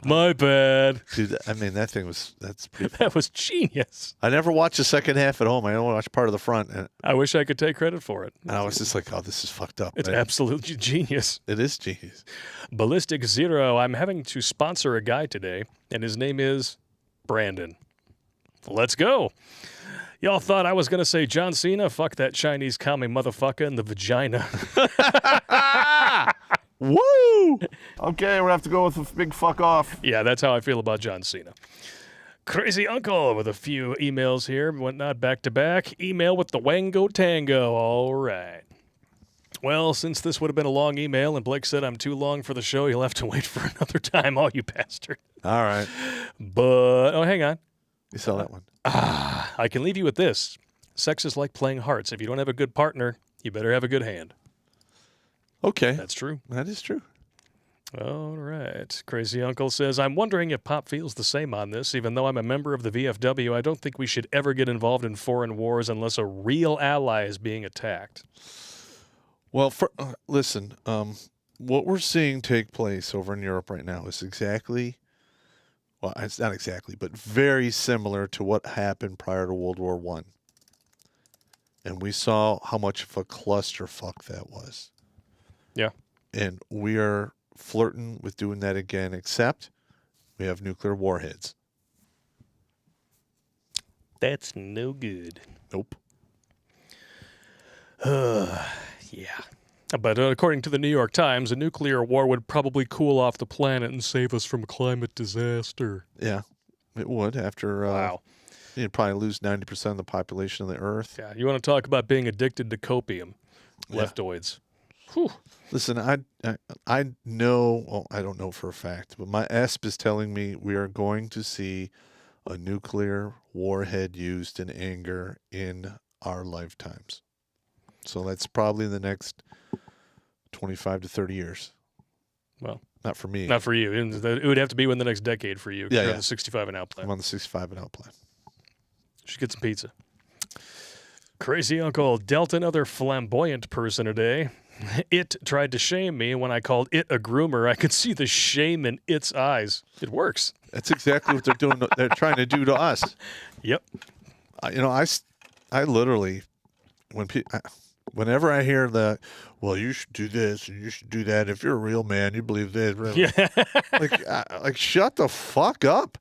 My bad. Dude, I mean that's pretty fun. That was genius. I never watched the second half at home. I only watched part of the front. And I wish I could take credit for it. I was just like, oh, this is fucked up. It's absolutely genius. It is genius. Ballistic Zero. I'm having to sponsor a guy today, and his name is Brandon. Let's go. Y'all thought I was going to say John Cena? Fuck that Chinese commie motherfucker in the vagina. Woo! Okay, we're going to have to go with a big fuck off. Yeah, that's how I feel about John Cena. Crazy Uncle with a few emails here. Whatnot back to back. Email with the Wango Tango. All right. Well, since this would have been a long email and Blake said I'm too long for the show, you'll have to wait for another time. Oh, you bastard. All right. But, hang on. You saw that one. I can leave you with this. Sex is like playing hearts. If you don't have a good partner, you better have a good hand. Okay. That's true. That is true. All right. Crazy Uncle says, I'm wondering if Pop feels the same on this. Even though I'm a member of the VFW, I don't think we should ever get involved in foreign wars unless a real ally is being attacked. Well, listen, what we're seeing take place over in Europe right now is exactly... Well, it's not exactly, but very similar to what happened prior to World War I. And we saw how much of a clusterfuck that was. Yeah. And we are flirting with doing that again, except we have nuclear warheads. That's no good. Nope. Yeah. But according to the New York Times, a nuclear war would probably cool off the planet and save us from climate disaster. Yeah, it would. After wow. You'd probably lose 90% of the population of the Earth. Yeah, you want to talk about being addicted to copium. Leftoids. Whew. Listen, I know, well, I don't know for a fact, but my ESP is telling me we are going to see a nuclear warhead used in anger in our lifetimes. So that's probably in the next 25 to 30 years. Well, not for me. Not for you. It would have to be within the next decade for you. Yeah, You're yeah. on the 65 and out plan. I'm on the 65 and out plan. Should get some pizza. Crazy Uncle dealt another flamboyant person today. It tried to shame me. When I called it a groomer, I could see the shame in its eyes. It works. That's exactly what they're doing. They're trying to do to us. Yep. I literally, whenever I hear that, well, you should do this and you should do that. If you're a real man, you believe this. Yeah. like shut the fuck up.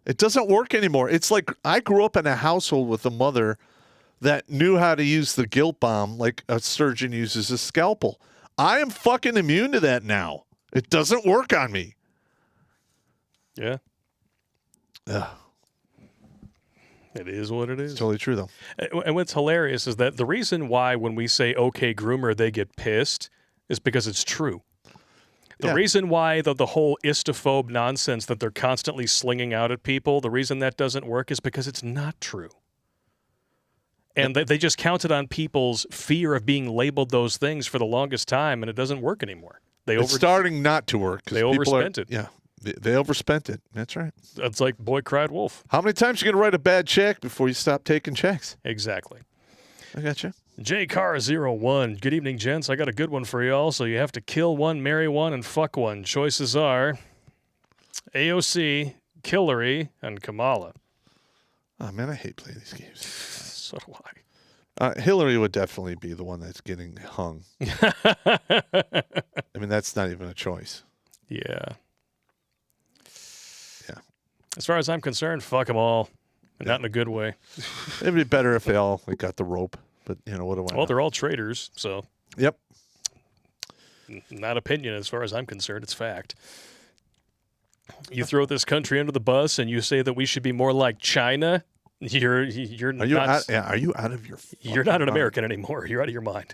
It doesn't work anymore. It's like I grew up in a household with a mother that knew how to use the guilt bomb like a surgeon uses a scalpel. I am fucking immune to that now. It doesn't work on me. Yeah. Ugh. It is what it is. It's totally true, though. And what's hilarious is that the reason why when we say, okay, groomer, they get pissed is because it's true. The reason why the whole istophobe nonsense that they're constantly slinging out at people, the reason that doesn't work is because it's not true. And they just counted on people's fear of being labeled those things for the longest time, and it doesn't work anymore. It's starting not to work. They overspent it. Yeah, they overspent it. That's right. It's like boy cried wolf. How many times are you going to write a bad check before you stop taking checks? Exactly. I got you. JCar01. Good evening, gents. I got a good one for y'all. So you have to kill one, marry one, and fuck one. Choices are AOC, Hillary, and Kamala. Oh, man, I hate playing these games. So do I. Hillary would definitely be the one that's getting hung. I mean, that's not even a choice. Yeah. Yeah. As far as I'm concerned, fuck them all. And not in a good way. It'd be better if they all got the rope. But, what do I know? Well, they're all traitors, so. Yep. Not opinion as far as I'm concerned. It's fact. You throw this country under the bus and you say that we should be more like China. You're not. Are you out of your? You're not an mind? American anymore. You're out of your mind.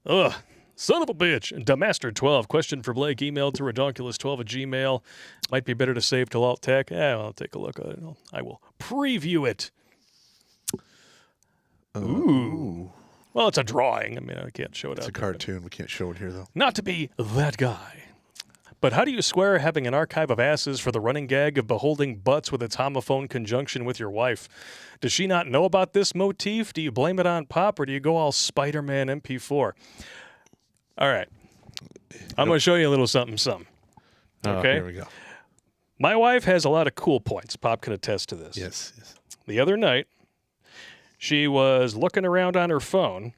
Ugh. Son of a bitch. Damaster12. Question for Blake. Emailed to redonkulous12@gmail. Might be better to save till alt tech. I'll take a look at it. I will preview it. Ooh. Well, it's a drawing. I mean, I can't show it It's out a there, cartoon. We can't show it here, though. Not to be that guy. But how do you square having an archive of asses for the running gag of beholding butts with its homophone conjunction with your wife? Does she not know about this motif? Do you blame it on Pop, or do you go all Spider-Man MP4? All right. I'm going to show you a little something. Okay? Here we go. My wife has a lot of cool points. Pop can attest to this. Yes. The other night, she was looking around on her phone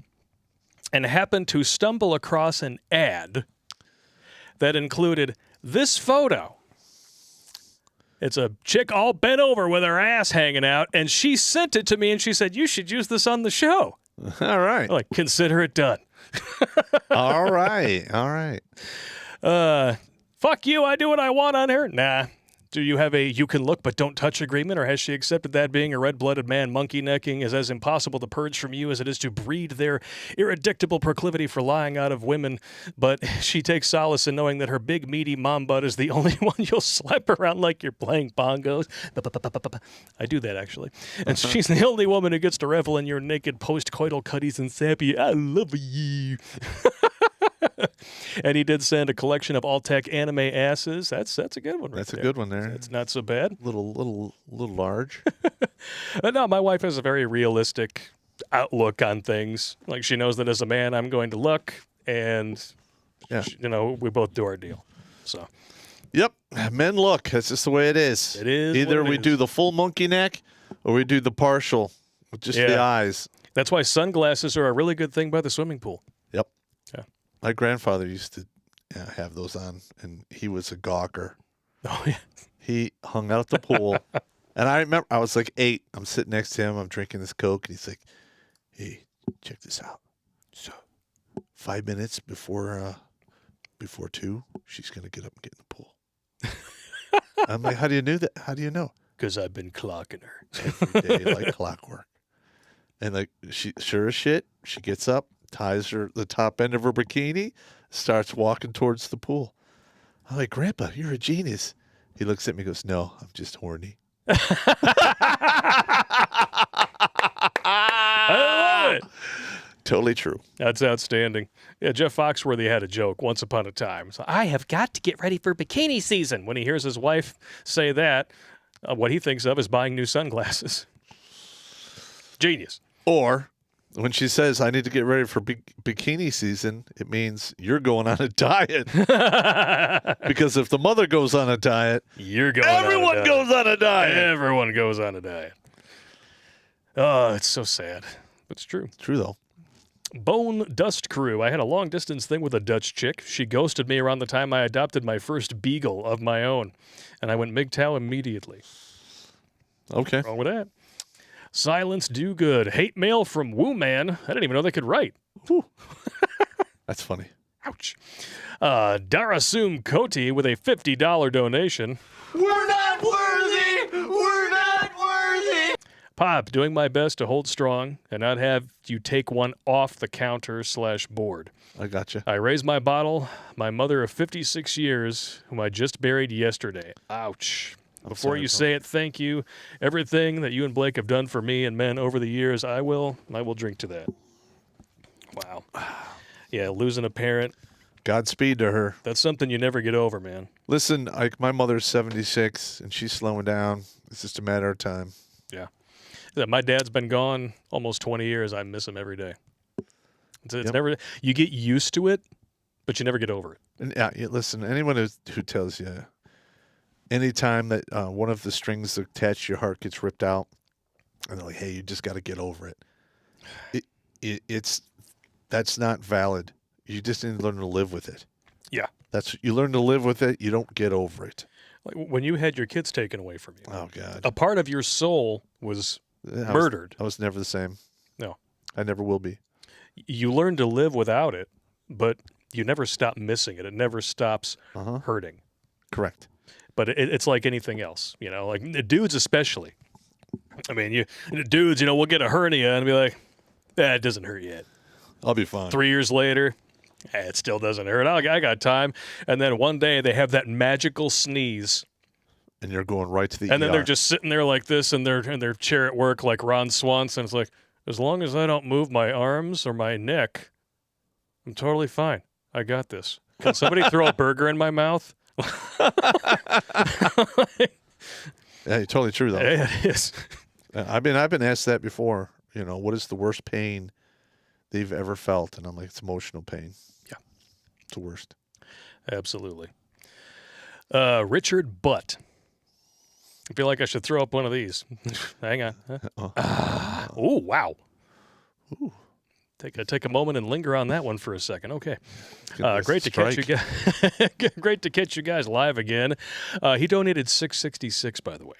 and happened to stumble across an ad that included this photo. It's a chick all bent over with her ass hanging out, and she sent it to me, and she said, you should use this on the show. All right. Like, consider it done. All right. Fuck you, I do what I want on her. Nah. Do you have a you can look but don't touch agreement, or has she accepted that being a red-blooded man monkey necking is as impossible to purge from you as it is to breed their irredictable proclivity for lying out of women, but she takes solace in knowing that her big meaty mom butt is the only one you'll slap around like you're playing bongos? I do that, actually. And she's the only woman who gets to revel in your naked post-coital cutties and sappy, I love you. And he did send a collection of all-tech anime asses. That's a good one right That's there. a good one there. It's not so bad. Little large. No, my wife has a very realistic outlook on things. Like, she knows that as a man, I'm going to look, and, Yeah. we both do our deal. So, Yep. Men look. That's just the way it is. It is Either what it we is. do the full monkey neck or we do the partial with just the Yeah. eyes. that's why sunglasses are a really good thing by the swimming pool. Yep. Yeah. My grandfather used to have those on, and he was a gawker. Oh, yeah. He hung out at the pool, and I remember I was like 8. I'm sitting next to him. I'm drinking this Coke, and he's like, "Hey, check this out. So, 5 minutes before 2, she's gonna get up and get in the pool." I'm like, "How do you know that? How do you know?" Because I've been clocking her. Every day, like clockwork. And like, she sure as shit, she gets up, ties the top end of her bikini, starts walking towards the pool. I'm like, "Grandpa, you're a genius." He looks at me and goes, "No, I'm just horny." I love it. Totally true. That's outstanding. Yeah, Jeff Foxworthy had a joke once upon a time. So, I have got to get ready for bikini season. When he hears his wife say that, what he thinks of is buying new sunglasses. Genius. Or when she says, "I need to get ready for bikini season," it means you're going on a diet. Because if the mother goes on a diet, You're going everyone on a diet. goes on a diet. Everyone goes on a diet. Oh, it's so sad. But it's true. True, though. Bone Dust Crew. I had a long distance thing with a Dutch chick. She ghosted me around the time I adopted my first beagle of my own, and I went MGTOW immediately. Okay. Wrong with that. Silence do good. Hate mail from Woo Man. I didn't even know they could write. That's funny. Ouch. Darasum Koti with a $50 donation. We're not worthy! We're not worthy! Pop, doing my best to hold strong and not have you take one off the counter / board. I gotcha. I raise my bottle, my mother of 56 years, whom I just buried yesterday. Ouch. Before sorry, you bro. say it, thank you. Everything that you and Blake have done for me and men over the years, I will drink to that. Wow. Yeah, losing a parent, Godspeed to her. that's something you never get over, man. Listen, like, my mother's 76 and she's slowing down. It's just a matter of time. Yeah. My dad's been gone almost 20 years. I miss him every day. It's Yep. never, you get used to it, but you never get over it. And listen, anyone who tells you anytime that one of the strings attached to your heart gets ripped out, and they're like, "Hey, you just got to get over it." that's not valid. You just need to learn to live with it. Yeah. You learn to live with it. You don't get over it. Like when you had your kids taken away from you, Oh God. a part of your soul was murdered. I was never the same. No. I never will be. You learn to live without it, but you never stop missing it. It never stops hurting. Correct. But it's like anything else, like dudes especially. I mean, dudes, we'll get a hernia and be like, it doesn't hurt yet. I'll be fine. 3 years later, it still doesn't hurt. I got time. And then one day they have that magical sneeze. And you're going right to the And then ER. they're just sitting there like this in their chair at work like Ron Swanson. It's like, as long as I don't move my arms or my neck, I'm totally fine. I got this. Can somebody throw a burger in my mouth? Yeah, you're totally true though. Yeah, it is. I've been asked that before. What is the worst pain they've ever felt? And I'm like, it's emotional pain. Yeah, it's the worst. Absolutely. Richard Butt. I feel like I should throw up one of these. Hang on. Oh, wow. Ooh. Take a moment and linger on that one for a second. Okay. Goodness, Great to catch you strike. guys. Great to catch you guys live again. He donated $6.66, by the way.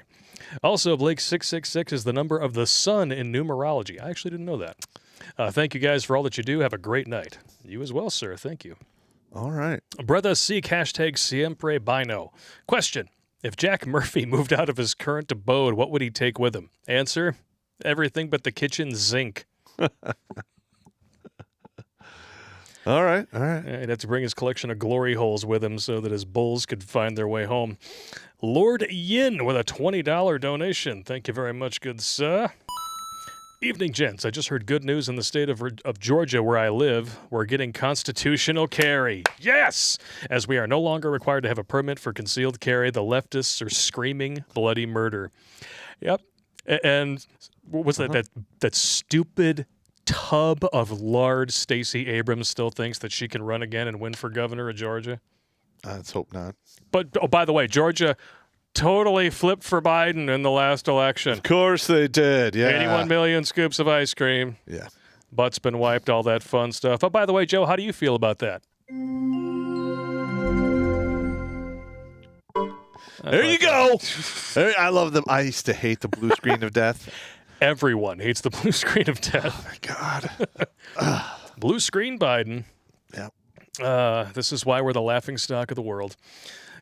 Also, Blake 666 is the number of the sun in numerology. I actually didn't know that. Thank you guys for all that you do. Have a great night. You as well, sir. Thank you. All right. Brother Seek, hashtag Siempre Bino. Question. If Jack Murphy moved out of his current abode, what would he take with him? Answer. Everything but the kitchen zinc. All right. All right. He'd have to bring his collection of glory holes with him so that his bulls could find their way home. Lord Yin with a $20 donation. Thank you very much, good sir. Evening, gents. I just heard good news in the state of Georgia, where I live. We're getting constitutional carry. Yes! As we are no longer required to have a permit for concealed carry, the leftists are screaming bloody murder. Yep. And what was that stupid tub of lard Stacey Abrams still thinks that she can run again and win for governor of Georgia? Let's hope not. But, by the way, Georgia totally flipped for Biden in the last election. Of course they did. Yeah. 81 million scoops of ice cream. Yeah. Butt's been wiped, all that fun stuff. Oh, by the way, Joe, how do you feel about that? There you go. I love them. I used to hate the blue screen of death. Everyone hates the blue screen of death. Oh, my God. Blue screen Biden. Yeah. This is why we're the laughing stock of the world.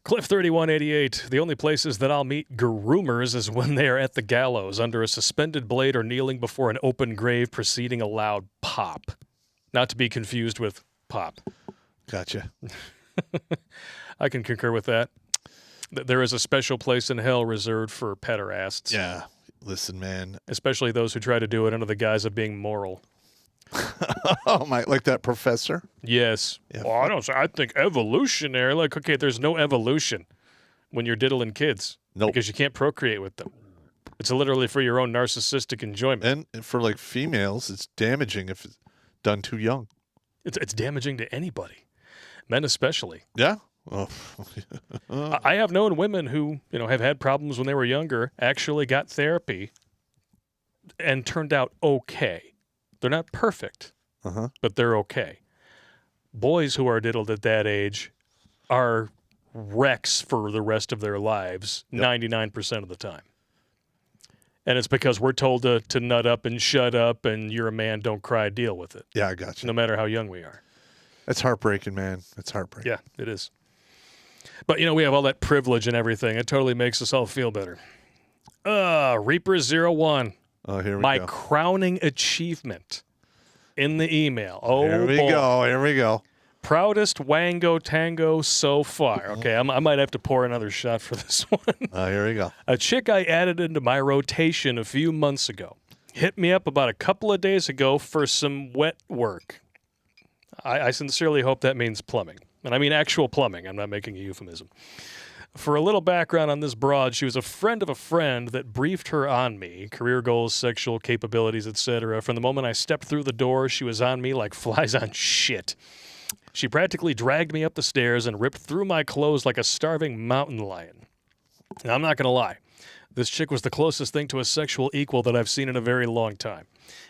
Cliff3188, the only places that I'll meet groomers is when they are at the gallows, under a suspended blade or kneeling before an open grave preceding a loud pop. Not to be confused with pop. Gotcha. I can concur with that. There is a special place in hell reserved for pederasts. Yeah. Listen, man. Especially those who try to do it under the guise of being moral. Oh, my. Like that professor? Yes. Yeah. Well, I think evolutionary. Like, okay, there's no evolution when you're diddling kids. Nope. Because you can't procreate with them. It's literally for your own narcissistic enjoyment. And for, like, females, it's damaging if it's done too young. It's damaging to anybody. Men especially. Yeah? Oh. I have known women who, have had problems when they were younger, actually got therapy and turned out okay. They're not perfect, but they're okay. Boys who are diddled at that age are wrecks for the rest of their lives, 99% of the time. And it's because we're told to nut up and shut up and you're a man, don't cry, deal with it. Yeah, I got you. No matter how young we are. It's heartbreaking, man. It's heartbreaking. Yeah, it is. But, we have all that privilege and everything. It totally makes us all feel better. Reaper01. Oh, here we My go. crowning achievement in the email. Oh, Here we boy. go. Here we go. Proudest Wango Tango so far. Okay, I might have to pour another shot for this one. Here we go. A chick I added into my rotation a few months ago hit me up about a couple of days ago for some wet work. I sincerely hope that means plumbing. And I mean actual plumbing. I'm not making a euphemism. For a little background on this broad, she was a friend of a friend that briefed her on me, career goals, sexual capabilities, etc. From the moment I stepped through the door, she was on me like flies on shit. She practically dragged me up the stairs and ripped through my clothes like a starving mountain lion. Now, I'm not going to lie. This chick was the closest thing to a sexual equal that I've seen in a very long time.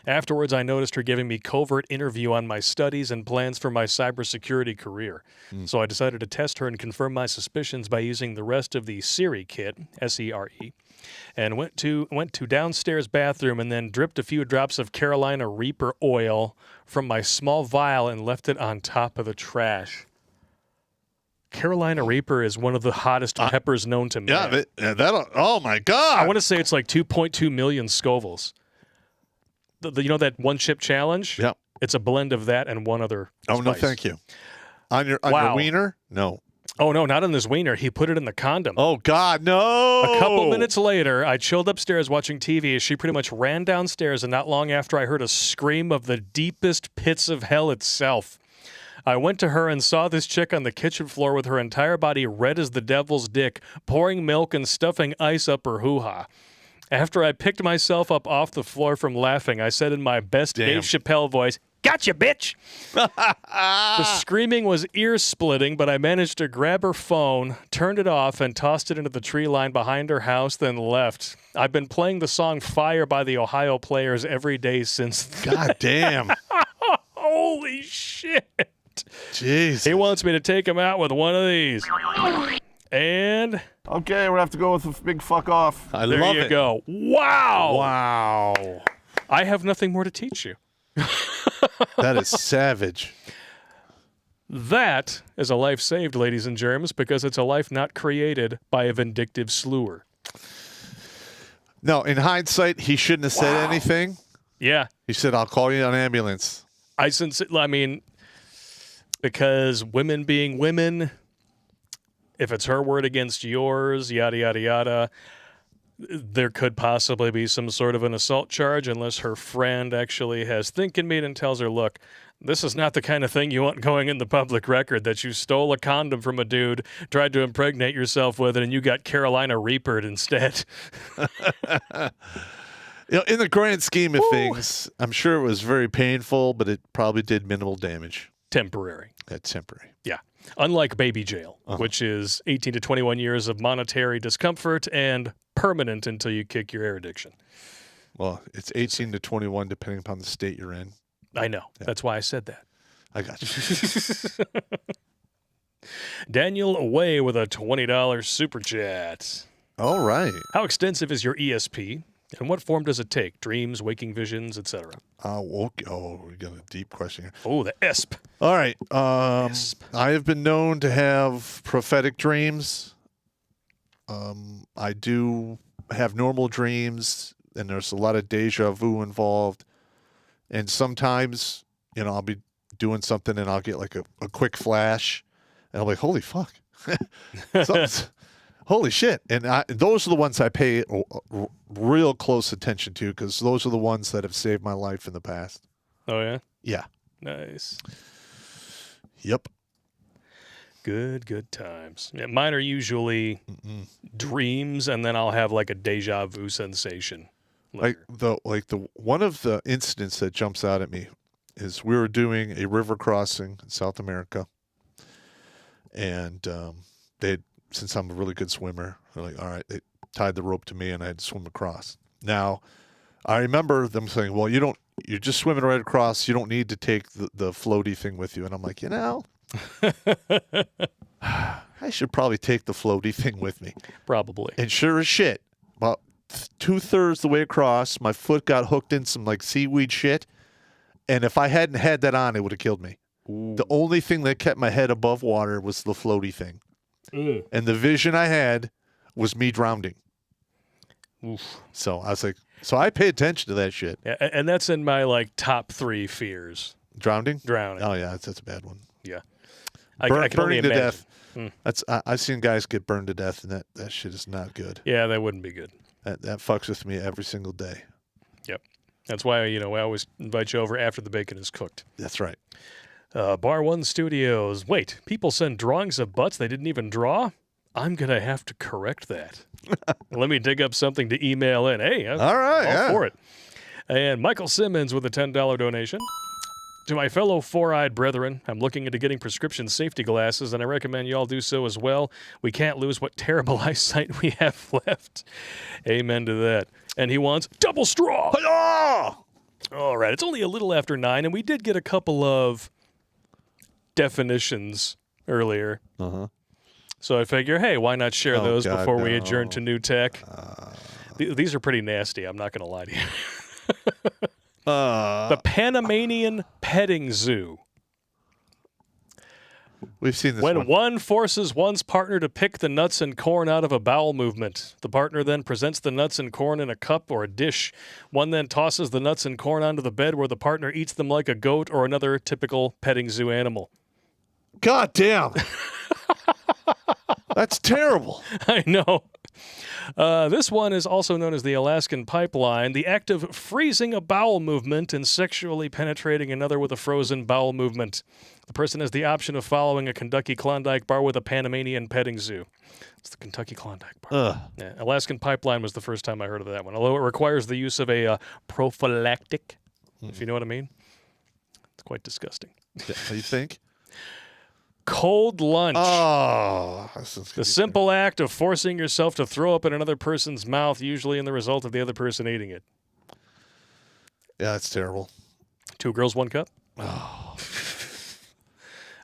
Afterwards, I noticed her giving me covert interview on my studies and plans for my cybersecurity career. So I decided to test her and confirm my suspicions by using the rest of the Siri kit, S-E-R-E, and went to downstairs bathroom and then dripped a few drops of Carolina Reaper oil from my small vial and left it on top of the trash. Carolina Reaper is one of the hottest peppers known to man. Yeah, oh my God. I want to say it's like 2.2 million Scovilles. You know that one chip challenge? Yeah. It's a blend of that and one other Oh, no, spice. thank you. On your wiener? No. Oh, no, not on this wiener. He put it in the condom. Oh, God, no. A couple minutes later, I chilled upstairs watching TV as she pretty much ran downstairs, and not long after, I heard a scream of the deepest pits of hell itself. I went to her and saw this chick on the kitchen floor with her entire body red as the devil's dick, pouring milk and stuffing ice up her hoo-ha. After I picked myself up off the floor from laughing, I said in my best Dave Chappelle voice, "Gotcha, bitch!" The screaming was ear-splitting, but I managed to grab her phone, turned it off, and tossed it into the tree line behind her house, then left. I've been playing the song Fire by the Ohio Players every day since then. God damn. Holy shit. Jeez. He wants me to take him out with one of these. And Okay, we're gonna have to go with a big fuck off. I there love you it. go. Wow. Wow. I have nothing more to teach you. That is savage. That is a life saved, ladies and germs, because it's a life not created by a vindictive slewer. No, in hindsight, he shouldn't have said anything. Yeah. He said, "I'll call you an ambulance." Because women being women, if it's her word against yours, yada, yada, yada, there could possibly be some sort of an assault charge unless her friend actually has thinking meat and tells her, look, this is not the kind of thing you want going in the public record, that you stole a condom from a dude, tried to impregnate yourself with it, and you got Carolina Reapered instead. In the grand scheme of things, I'm sure it was very painful, but it probably did minimal damage. Temporary. That's temporary. Yeah. Unlike baby jail, which is 18 to 21 years of monetary discomfort and permanent until you kick your air addiction. Well, it's 18 to 21, depending upon the state you're in. I know. Yeah. That's why I said that. I got you. Daniel Away with a $20 super chat. All right. How extensive is your ESP? And what form does it take? Dreams, waking visions, etc. Okay. Oh, we got a deep question here. Oh, the ESP. All right. I have been known to have prophetic dreams. I do have normal dreams, and there's a lot of deja vu involved. And sometimes, I'll be doing something, and I'll get like a quick flash, and I'll be like, holy fuck. Holy shit. And those are the ones I pay real close attention to, because those are the ones that have saved my life in the past. Oh, yeah? Yeah. Nice. Yep. Good times. Yeah, mine are usually dreams, and then I'll have like a deja vu sensation. Like the one of the incidents that jumps out at me is we were doing a river crossing in South America, and since I'm a really good swimmer, they're like, all right, they tied the rope to me and I had to swim across. Now, I remember them saying, well, you're just swimming right across. You don't need to take the floaty thing with you. And I'm like, I should probably take the floaty thing with me. Probably. And sure as shit, about 2/3 the way across, my foot got hooked in some like seaweed shit. And if I hadn't had that on, it would have killed me. Ooh. The only thing that kept my head above water was the floaty thing. And the vision I had was me drowning. Oof. So I was like, I pay attention to that shit. Yeah, and that's in my like top 3 fears. Drowning? Drowning. Oh yeah, that's a bad one. Yeah. I can only burning to death. That's I've seen guys get burned to death, and that shit is not good. Yeah, that wouldn't be good. That fucks with me every single day. Yep. That's why I always invite you over after the bacon is cooked. That's right. Bar One Studios. Wait, people send drawings of butts they didn't even draw? I'm going to have to correct that. Let me dig up something to email in. Hey, all right, all for it. And Michael Simmons with a $10 donation. To my fellow four-eyed brethren, I'm looking into getting prescription safety glasses, and I recommend you all do so as well. We can't lose what terrible eyesight we have left. Amen to that. And he wants double straw. All right, it's only a little after 9, and we did get a couple of definitions earlier. Uh-huh. So I figure, hey, why not share those God, before we no. adjourn to new tech? These are pretty nasty, I'm not going to lie to you. The Panamanian petting zoo. We've seen this When one forces one's partner to pick the nuts and corn out of a bowel movement, the partner then presents the nuts and corn in a cup or a dish. One then tosses the nuts and corn onto the bed where the partner eats them like a goat or another typical petting zoo animal. God damn. That's terrible. I know. This one is also known as the Alaskan pipeline, the act of freezing a bowel movement and sexually penetrating another with a frozen bowel movement. The person has the option of following a Kentucky Klondike bar with a Panamanian petting zoo. It's the Kentucky Klondike bar. Yeah, Alaskan pipeline was the first time I heard of that one, although it requires the use of a prophylactic, if you know what I mean. It's quite disgusting. You think? Cold lunch. Oh. The simple act of forcing yourself to throw up in another person's mouth, usually in the result of the other person eating it. Yeah, that's terrible. 2 girls, 1 cup. Oh.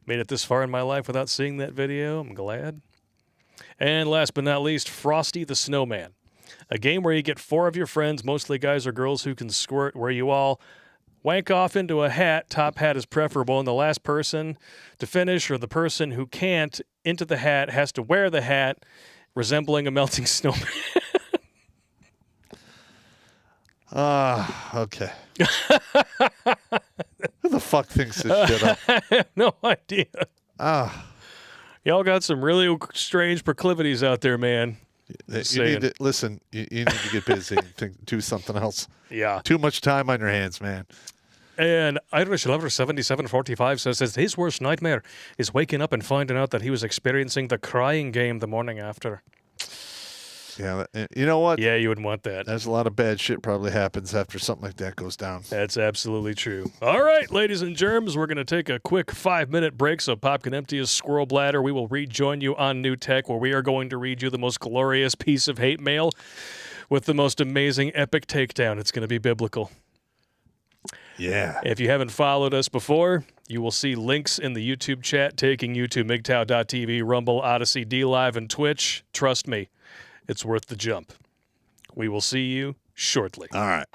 Made it this far in my life without seeing that video. I'm glad. And last but not least, Frosty the Snowman. A game where you get 4 of your friends, mostly guys or girls, who can squirt, where you all wank off into a hat. Top hat is preferable, and the last person to finish, or the person who can't, into the hat, has to wear the hat, resembling a melting snowman. Okay. Who the fuck thinks this shit up? I have no idea. Ah. Y'all got some really strange proclivities out there, man. You need to, listen, you need to get busy and do something else. Yeah. Too much time on your hands, man. And Irish Lover 7745 says his worst nightmare is waking up and finding out that he was experiencing the crying game the morning after. Yeah, you know what? Yeah, you wouldn't want that. There's a lot of bad shit probably happens after something like that goes down. That's absolutely true. All right, ladies and germs, we're going to take a quick 5-minute break so Pop can empty his squirrel bladder. We will rejoin you on New Tech, where we are going to read you the most glorious piece of hate mail with the most amazing epic takedown. It's going to be biblical. Yeah. If you haven't followed us before, you will see links in the YouTube chat taking you to MGTOW.tv, Rumble, Odyssey, DLive, and Twitch. Trust me, it's worth the jump. We will see you shortly. All right.